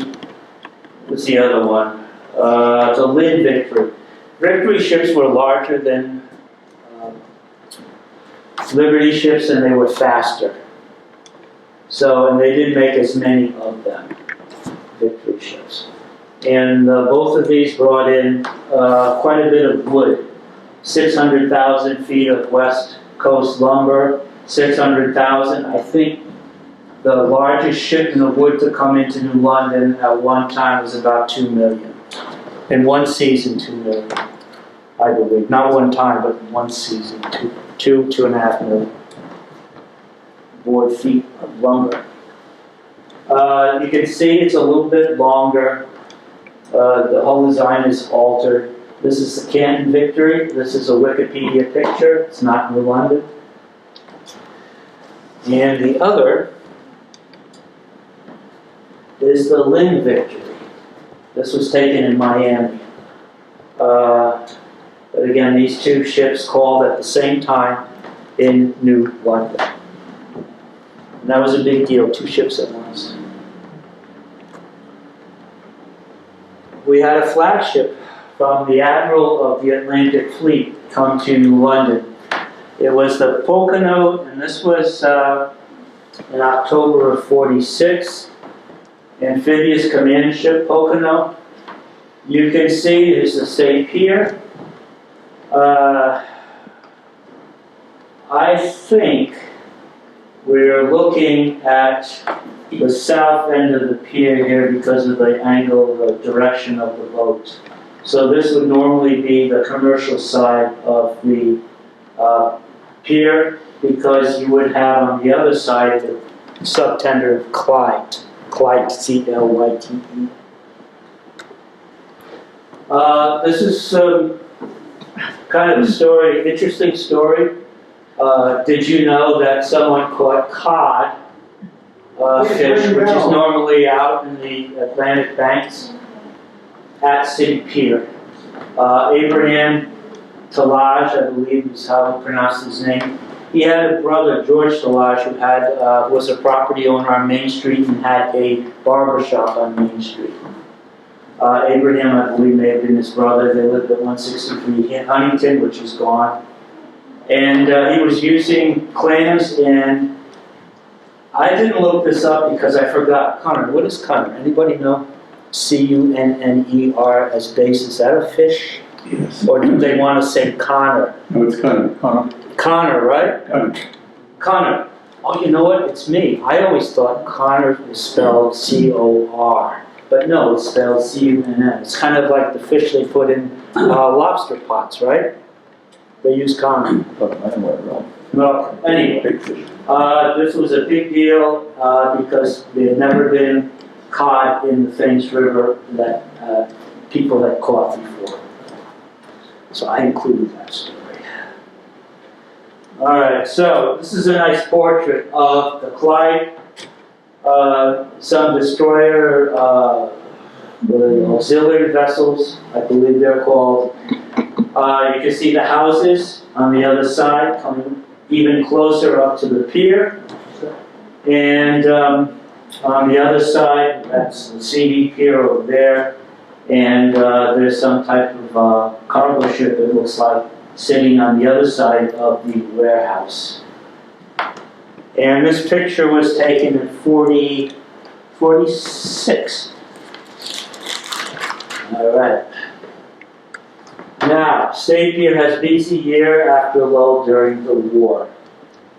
what's the other one? The Lynn Victory. Victory ships were larger than Liberty ships, and they were faster. So, and they didn't make as many of them, Victory ships. And both of these brought in quite a bit of wood 600,000 feet of West Coast lumber, 600,000. I think the largest shipment of wood to come into New London at one time was about 2 million. In one season, 2 million, I believe. Not one time, but one season, 2.5 million board feet of lumber. You can see it's a little bit longer. The whole design is altered. This is the Canton Victory. This is a Wikipedia picture. It's not New London. And the other is the Lynn Victory. This was taken in Miami. But again, these two ships called at the same time in New London. And that was a big deal, 2 ships at once. We had a flagship from the Admiral of the Atlantic Fleet come to New London. It was the Pocono, and this was in October of '46. Amphibious command ship Pocono. You can see there's the State Pier. I think we're looking at the south end of the pier here because of the angle, the direction of the boat. So this would normally be the commercial side of the pier, because you would have on the other side the subtender Clyde, C-L-Y-T-E. This is kind of a story, interesting story. Did you know that someone caught cod fish, which is normally out in the Atlantic banks, at State Pier? Abraham Talage, I believe is how he pronounced his name. He had a brother, George Talage, who had was a property owner on Main Street and had a barber shop on Main Street. Abraham, I believe, may have been his brother. They lived at 163 Huntington, which is gone. And he was using clams, and I didn't look this up because I forgot. Cunner, what is cunner? Anybody know? C-U-N-N-E-R as base. Is that a fish? Yes. Or do they want to say Connor? No, it's Connor. Connor, right? Connor. Connor. Oh, you know what? It's me. I always thought Connor was spelled C-O-R. But no, it's spelled C-U-N-N. It's kind of like the fish they put in lobster pots, right? They use Connor. Well, anyway, this was a big deal because there had never been cod in the Thames River that people had caught before. So I included that story. All right, so this is a nice portrait of the Clyde, some destroyer, the auxiliary vessels, I believe they're called. You can see the houses on the other side coming even closer up to the pier. And on the other side, that's the CD Pier over there. And there's some type of cargo ship that looks like sitting on the other side of the warehouse. And this picture was taken in 46. All right. Now, State Pier has busy year after lull during the war.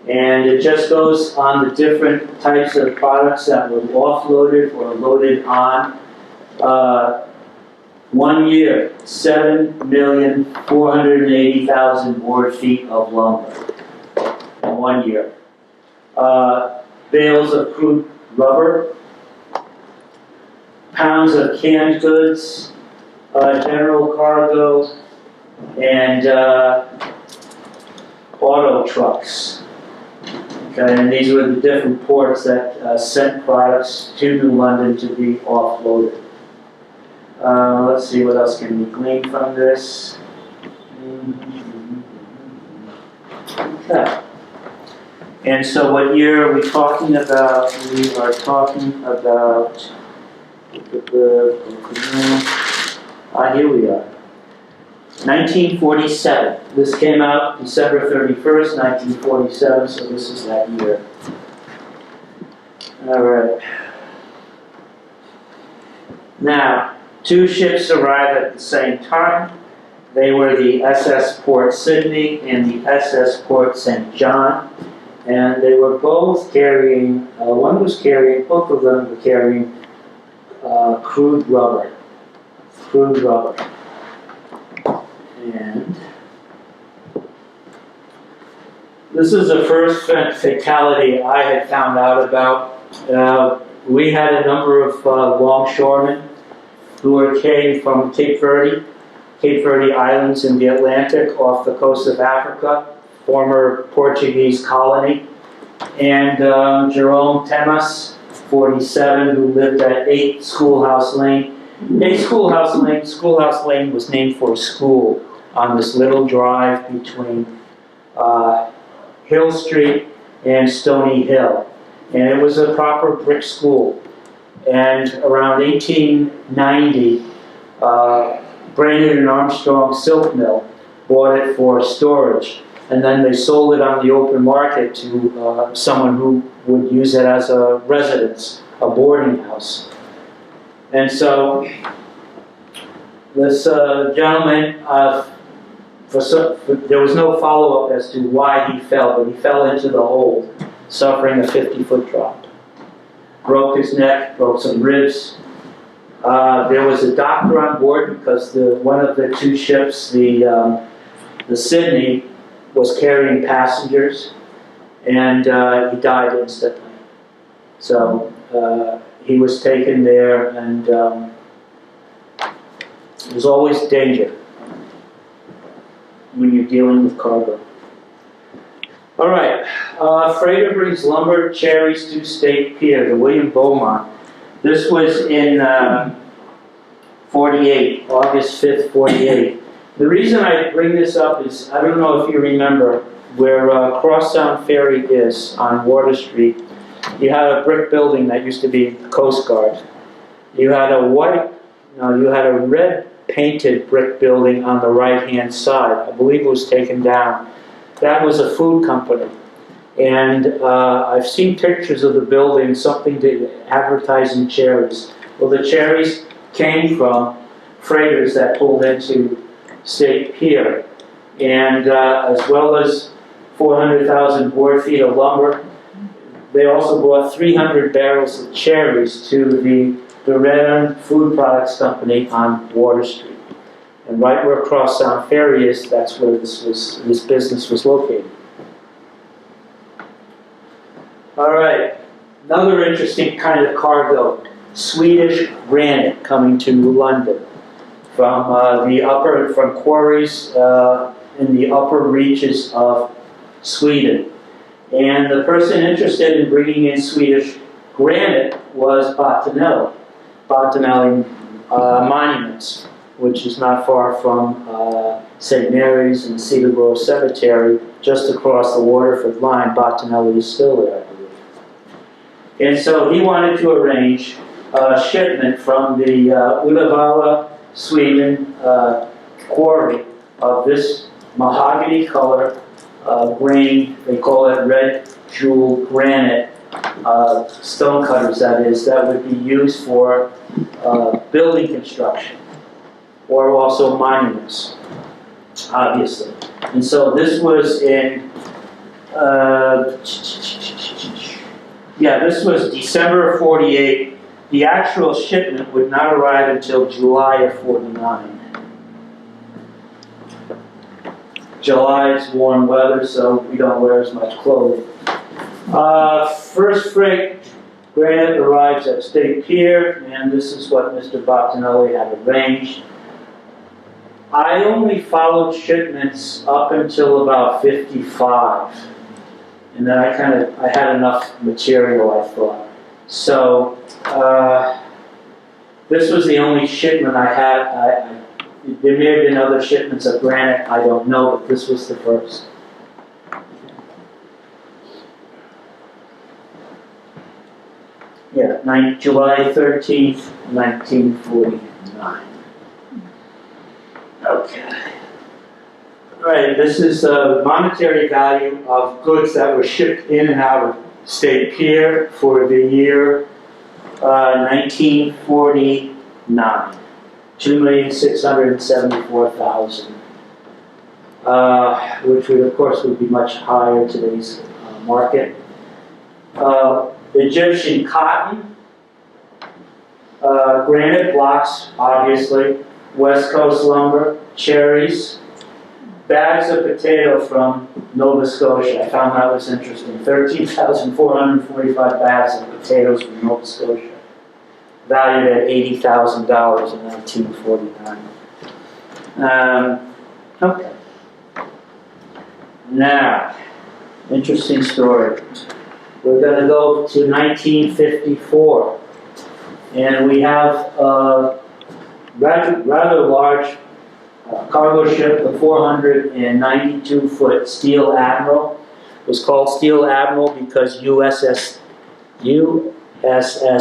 And it just goes on the different types of products that were offloaded or loaded on. 1 year, 7,480,000 board feet of lumber in 1 year. Bales of crude rubber, pounds of canned goods, general cargo, and auto trucks. Okay, and these were the different ports that sent products to New London to be offloaded. Let's see what else can we glean from this. Okay. And so what year are we talking about? We are talking about, here we are. 1947. This came out December 31st, 1947, so this is that year. All right. Now, 2 ships arrive at the same time. They were the SS Port Sydney and the SS Port St. John. And they were both carrying, both of them were carrying crude rubber. And this is the first fatality I had found out about. We had a number of longshoremen who came from Cape Verde Islands in the Atlantic off the coast of Africa, former Portuguese colony. And Jerome Temas, 47, who lived at 8 Schoolhouse Lane. Schoolhouse Lane was named for a school on this little drive between Hill Street and Stony Hill. And it was a proper brick school. And around 1890, Brainerd and Armstrong Silk Mill bought it for storage. And then they sold it on the open market to someone who would use it as a residence, a boarding house. And so this gentleman, there was no follow-up as to why he fell, but he fell into the hold, suffering a 50-foot drop. Broke his neck, broke some ribs. There was a doctor on board because one of the two ships, the Sydney, was carrying passengers, and he died instantly. So he was taken there, and there's always danger when you're dealing with cargo. All right, freighter brings lumber cherries to State Pier, the William Beaumont. This was in 48, August 5th, 48. The reason I bring this up is, I don't know if you remember, where Crosstown Ferry is on Water Street, you had a brick building that used to be the Coast Guard. You had a red painted brick building on the right-hand side. I believe it was taken down. That was a food company. And I've seen pictures of the building, something to advertising cherries. Well, the cherries came from freighters that pulled into State Pier. And as well as 400,000 board feet of lumber, they also brought 300 barrels of cherries to the Redden Food Products Company on Water Street. And right where Crosstown Ferry is, that's where this business was located. All right, another interesting kind of cargo, Swedish granite coming to London from quarries in the upper reaches of Sweden. And the person interested in bringing in Swedish granite was Bottinelli Monuments, which is not far from St. Mary's and Cedar Grove Cemetery, just across the Waterford line. Bottinelli is still there, I believe. And so he wanted to arrange a shipment from the Uddevalla, Sweden quarry of this mahogany color grain, they call it red jewel granite, stone cutters that would be used for building construction, or also monuments, obviously. And so this was in, this was December of 48. The actual shipment would not arrive until July of 49. July is warm weather, so we don't wear as much clothing. First freight granite arrives at State Pier, and this is what Mr. Bottinelli had arranged. I only followed shipments up until about 55, and then I had enough material, I thought. So this was the only shipment I had. There may have been other shipments of granite, I don't know, but this was the first. Yeah, July 13th, 1949. Okay. All right, this is the monetary value of goods that were shipped in and out of State Pier for the year 1949. $2,674,000. which would, of course, would be much higher in today's market. Egyptian cotton, granite blocks, obviously, West Coast lumber, cherries, bags of potato from Nova Scotia. I found that was interesting. 13,445 bags of potatoes from Nova Scotia, valued at $80,000 in 1949. Okay. Now, interesting story. We're going to go to 1954, and we have a rather large cargo ship, the 492-foot Steel Admiral. It was called Steel Admiral because USS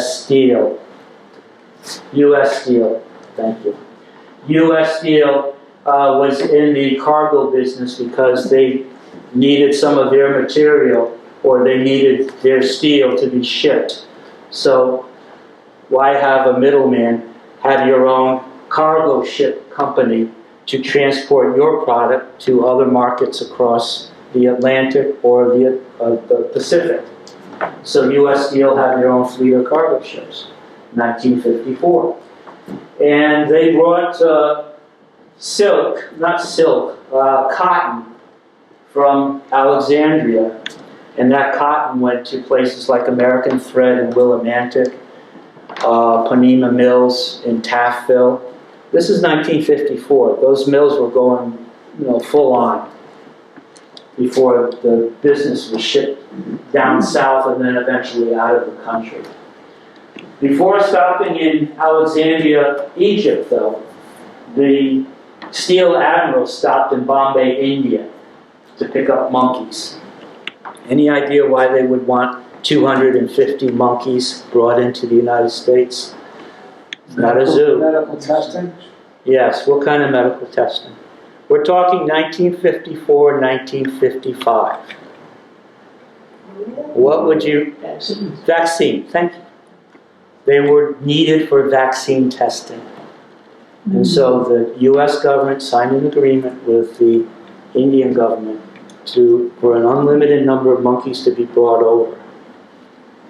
Steel. U.S. Steel, thank you. U.S. Steel was in the cargo business because they needed some of their material, or they needed their steel to be shipped. So why have a middleman? Have your own cargo ship company to transport your product to other markets across the Atlantic or the Pacific. So U.S. Steel had their own fleet of cargo ships, 1954. And they brought cotton from Alexandria, and that cotton went to places like American Thread and Willimantic, Panema Mills in Taffville. This is 1954. Those mills were going, full on before the business was shipped down south and then eventually out of the country. Before stopping in Alexandria, Egypt, though, the Steel Admiral stopped in Bombay, India, to pick up monkeys. Any idea why they would want 250 monkeys brought into the United States? It's not a zoo. Medical testing? Yes, what kind of medical testing? We're talking 1954, 1955. What would you... Vaccine, thank you. They were needed for vaccine testing. And so the U.S. government signed an agreement with the Indian government for an unlimited number of monkeys to be brought over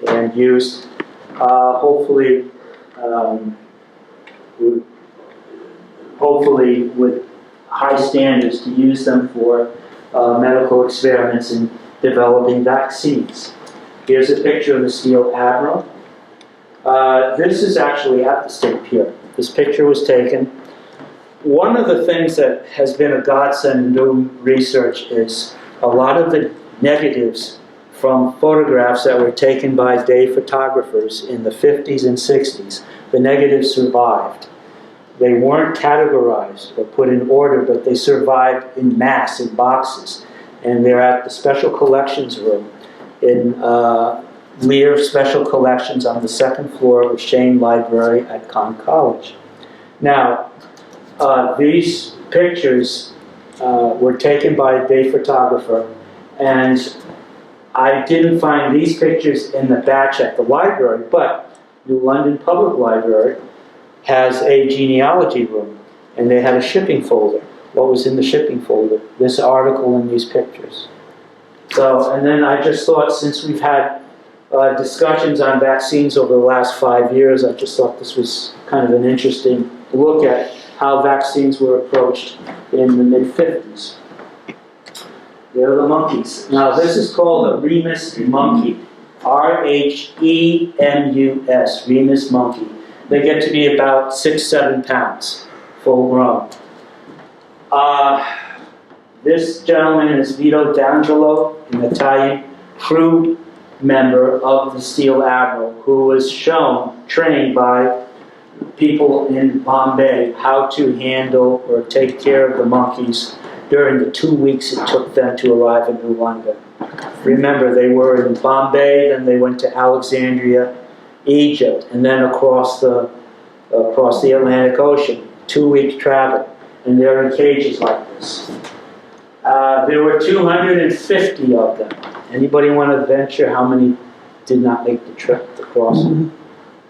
and used, hopefully with high standards, to use them for medical experiments in developing vaccines. Here's a picture of the Steel Admiral. This is actually at the State Pier. This picture was taken. One of the things that has been a godsend in doing research is a lot of the negatives from photographs that were taken by day photographers in the 50s and 60s. The negatives survived. They weren't categorized or put in order, but they survived in mass, in boxes. And they're at the Special Collections Room in Lear Special Collections on the second floor of Shane Library at Conn College. Now, these pictures were taken by a day photographer, and I didn't find these pictures in the batch at the library, but New London Public Library has a genealogy room, and they had a shipping folder. What was in the shipping folder? This article and these pictures. So, and then I just thought, since we've had discussions on vaccines over the last 5 years, I just thought this was kind of an interesting look at how vaccines were approached in the mid-50s. There are the monkeys. Now, this is called a Remus monkey. R-H-E-M-U-S, Remus monkey. They get to be about 6-7 pounds, full grown. This gentleman is Vito D'Angelo, an Italian crew member of the Steel Admiral, who was trained by people in Bombay how to handle or take care of the monkeys during the 2 weeks it took them to arrive in New London. Remember, they were in Bombay, then they went to Alexandria, Egypt, and then across the Atlantic Ocean. 2 weeks travel, and they're in cages like this. There were 250 of them. Anybody want to venture how many did not make the trip to cross them?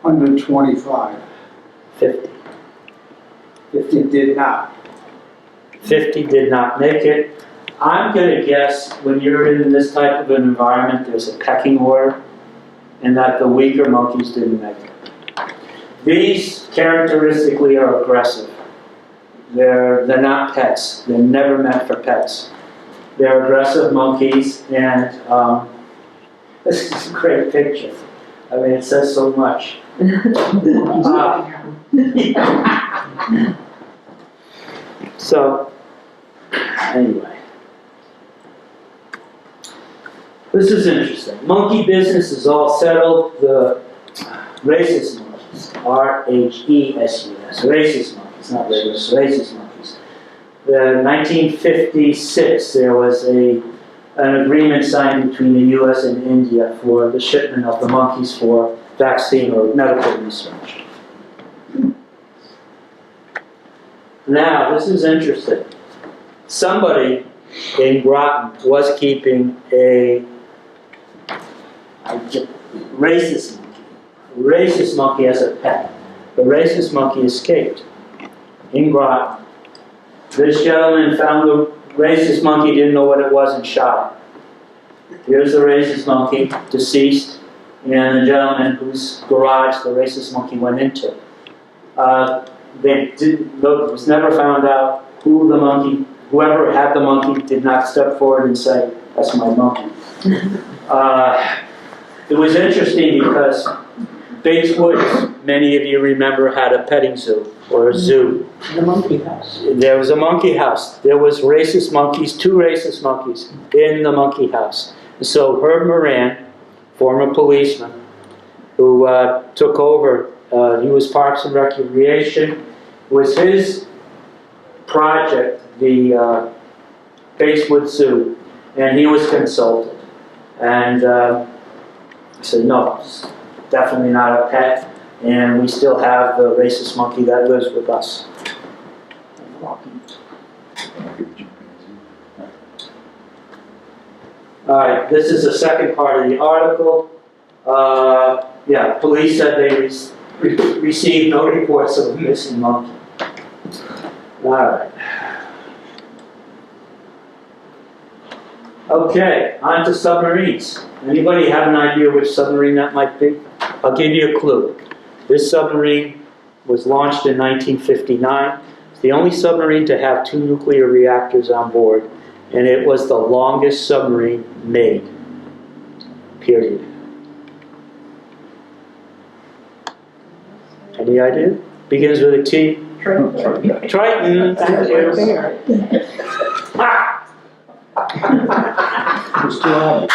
125. 50. 50 did not. 50 did not make it. I'm gonna guess when you're in this type of an environment, there's a pecking order, and that the weaker monkeys didn't make it. These characteristically are aggressive. They're not pets. They're never meant for pets. They're aggressive monkeys, and this is a great picture. I mean, it says so much. So, anyway. This is interesting. Monkey business is all settled. The rhesus monkeys, R-H-E-S-U-S, rhesus monkeys, not rhesus, rhesus monkeys. In 1956, there was an agreement signed between the U.S. and India for the shipment of the monkeys for vaccine or medical research. Now, this is interesting. Somebody in Groton was keeping a rhesus monkey as a pet. The rhesus monkey escaped in Groton. This gentleman found the rhesus monkey, didn't know what it was, and shot it. Here's the rhesus monkey, deceased, and the gentleman whose garage the rhesus monkey went into. It was never found out who the monkey, whoever had the monkey did not step forward and say, "That's my monkey." It was interesting because Bates Woods, many of you remember, had a petting zoo or a zoo. The monkey house. There was a monkey house. There was rhesus monkeys, 2 rhesus monkeys in the monkey house. So Herb Moran, former policeman, who took over, he was Parks and Recreation, it was his project, the Bates Woods Zoo, and he was consulted. And he said, no, it's definitely not a pet, and we still have the rhesus monkey that lives with us. All right, this is the second part of the article. Yeah, police said they received no reports of a missing monkey. All right. Okay, on to submarines. Anybody have an idea which submarine that might be? I'll give you a clue. This submarine was launched in 1959. It's the only submarine to have 2 nuclear reactors on board, and it was the longest submarine made. Period. Any idea? Begins with a T. Triton. It's too hard.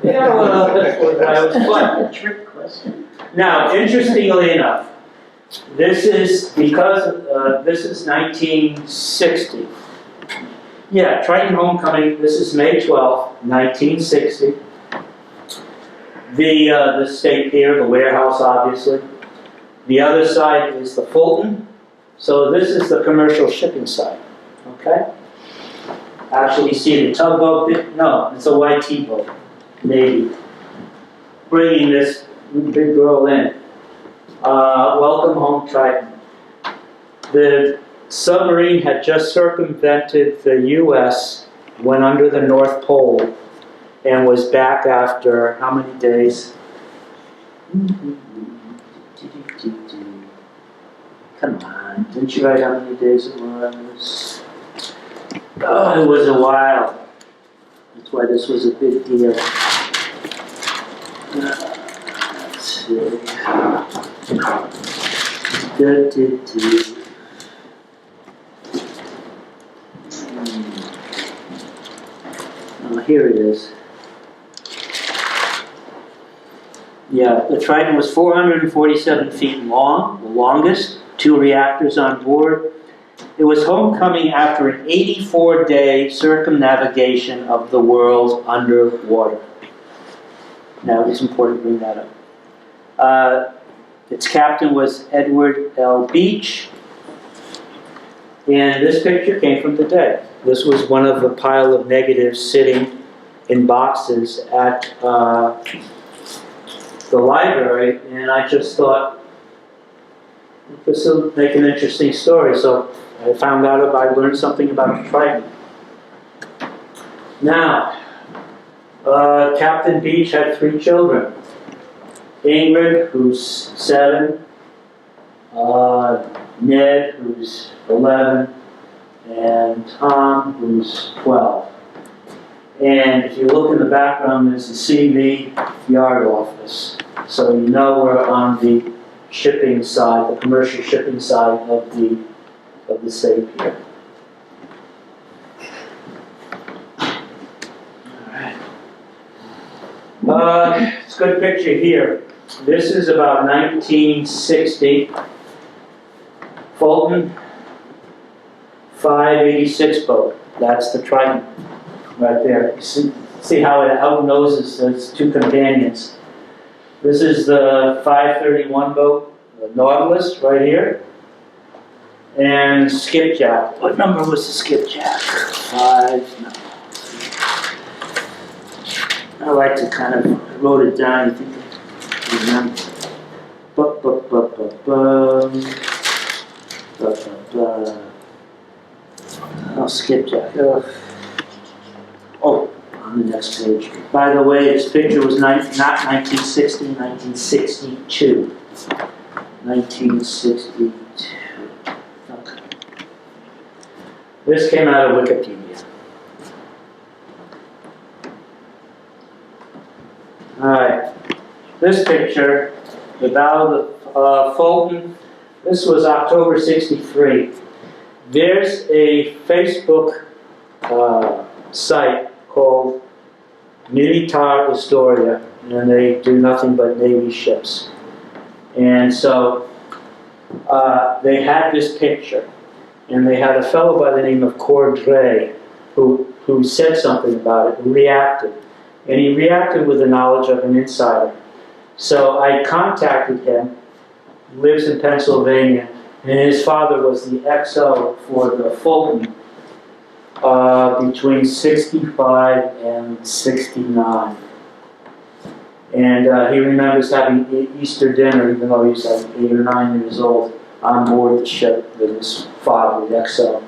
Yeah, well, that was fun. Trick question. Now, interestingly enough, this is because this is 1960. Yeah, Triton Homecoming. This is May 12th, 1960. The State Pier, the warehouse, obviously. The other side is the Fulton. So this is the commercial shipping side. Okay. Actually, you see the tugboat. No, it's a YT boat, Navy, bringing this big girl in. Welcome home, Triton. The submarine had just circumvented the U.S., went under the North Pole, and was back after how many days? Come on, didn't you write how many days it was? Oh, it was a while. That's why this was a big deal. Let's see. Oh, here it is. Yeah, the Triton was 447 feet long, the longest, 2 reactors on board. It was homecoming after an 84-day circumnavigation of the world underwater. Now, it's important to bring that up. Its captain was Edward L. Beach. And this picture came from the day. This was one of a pile of negatives sitting in boxes at the library, and I just thought, this will make an interesting story. So I learned something about the Triton. Now, Captain Beach had 3 children. Ingrid, who's 7, Ned, who's 11, and Tom, who's 12. And if you look in the background, there's the CV yard office. So you know we're on the shipping side, the commercial shipping side of the State Pier. It's a good picture here. This is about 1960. Fulton 586 boat. That's the Triton right there. See how it outnoses those 2 companions. This is the 531 boat, the Nautilus right here. And skipjack. What number was the skipjack? 5. No. I like to kind of wrote it down. You think you remember? Oh, skipjack. Oh, on the next page. By the way, this picture was not 1960, 1962. 1962. Okay. This came out of Wikipedia. Alright, this picture, the Battle of Fulton, this was October 63. There's a Facebook site called Militar Historia, and they do nothing but Navy ships. And so they had this picture, and they had a fellow by the name of Cordray who said something about it, who reacted. And he reacted with the knowledge of an insider. So I contacted him, he lives in Pennsylvania, and his father was the XO for the Fulton between 65 and 69. And he remembers having Easter dinner, even though he was like 8 or 9 years old, on board the ship with his father, the XO.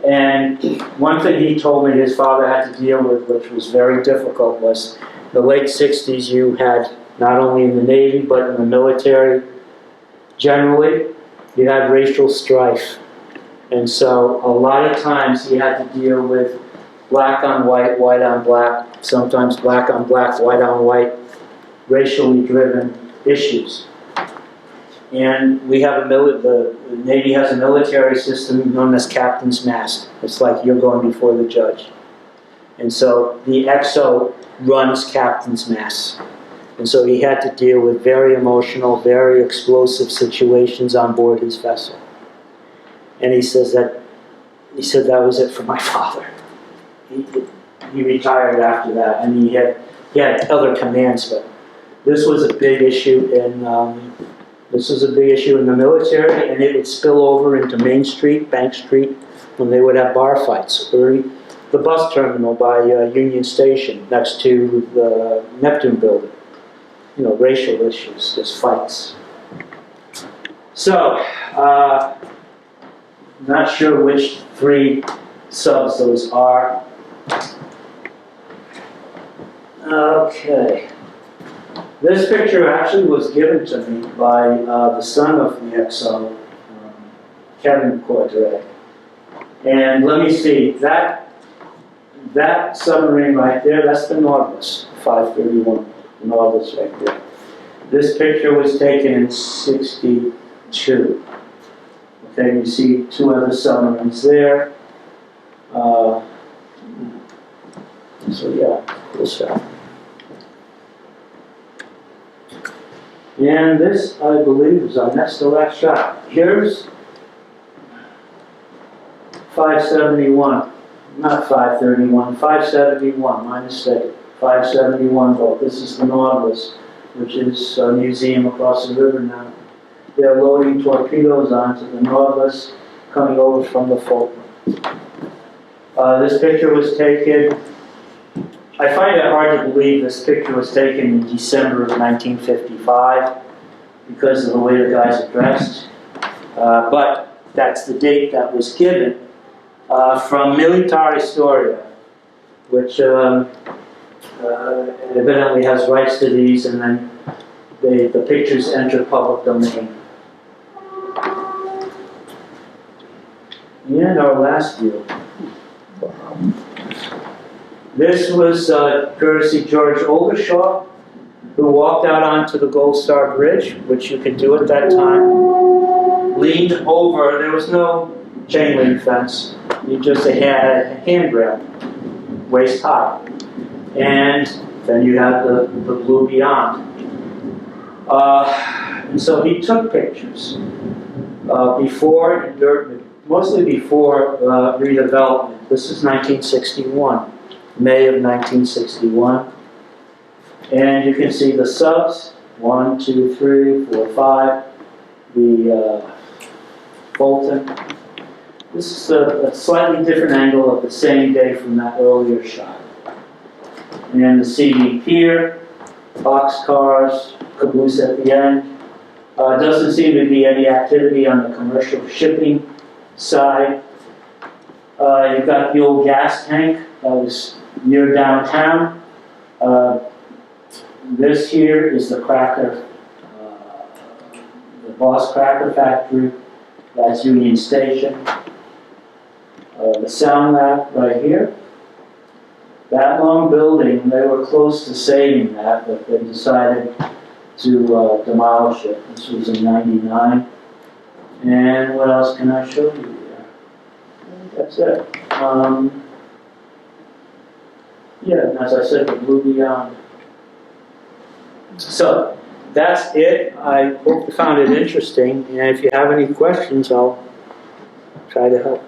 And one thing he told me his father had to deal with, which was very difficult, was the late 60s you had, not only in the Navy, but in the military, generally, you had racial strife. And so a lot of times he had to deal with black on white, white on black, sometimes black on black, white on white, racially driven issues. And we have the Navy has a military system known as Captain's Mast. It's like you're going before the judge. And so the XO runs Captain's Mast. And so he had to deal with very emotional, very explosive situations on board his vessel. And he said that was it for my father. He retired after that, and he had other commands, but this was a big issue in the military, and it would spill over into Main Street, Bank Street, when they would have bar fights, or the bus terminal by Union Station next to the Neptune building. You know, racial issues, just fights. So, not sure which 3 subs those are. Okay. This picture actually was given to me by the son of the XO, Kevin Cordray. And let me see, that submarine right there, that's the Nautilus, 531, the Nautilus right there. This picture was taken in 62. Okay, you see 2 other submarines there. So yeah, cool stuff. And this, I believe, is our next to last shot. Here's 571, not 531, 571, my mistake. 571 boat. This is the Nautilus, which is a museum across the river now. They're loading torpedoes onto the Nautilus, coming over from the Fulton. This picture was taken, I find it hard to believe this picture was taken in December of 1955 because of the way the guys are dressed. But that's the date that was given, from Military Storia, which evidently has rights to these, and then the pictures enter public domain. And our last view. This was courtesy George Oldershaw, who walked out onto the Gold Star Bridge, which you could do at that time, leaned over. There was no chain link fence. You just had a handrail, waist high. And then you have the blue beyond. And so he took pictures before, mostly before redevelopment. This is 1961, May of 1961. And you can see the subs, 1, 2, 3, 4, 5, the Bolton. This is a slightly different angle of the same day from that earlier shot. And the CD Pier, boxcars, caboose at the end. Doesn't seem to be any activity on the commercial shipping side. You've got the old gas tank that was near downtown. This here is the cracker, the Boss Cracker Factory. That's Union Station. The Sound Lab right here. That long building, they were close to saving that, but they decided to demolish it. This was in '99. And what else can I show you here? I think that's it. Yeah, and as I said, the blue beyond. So, that's it. I hope you found it interesting, and if you have any questions, I'll try to help.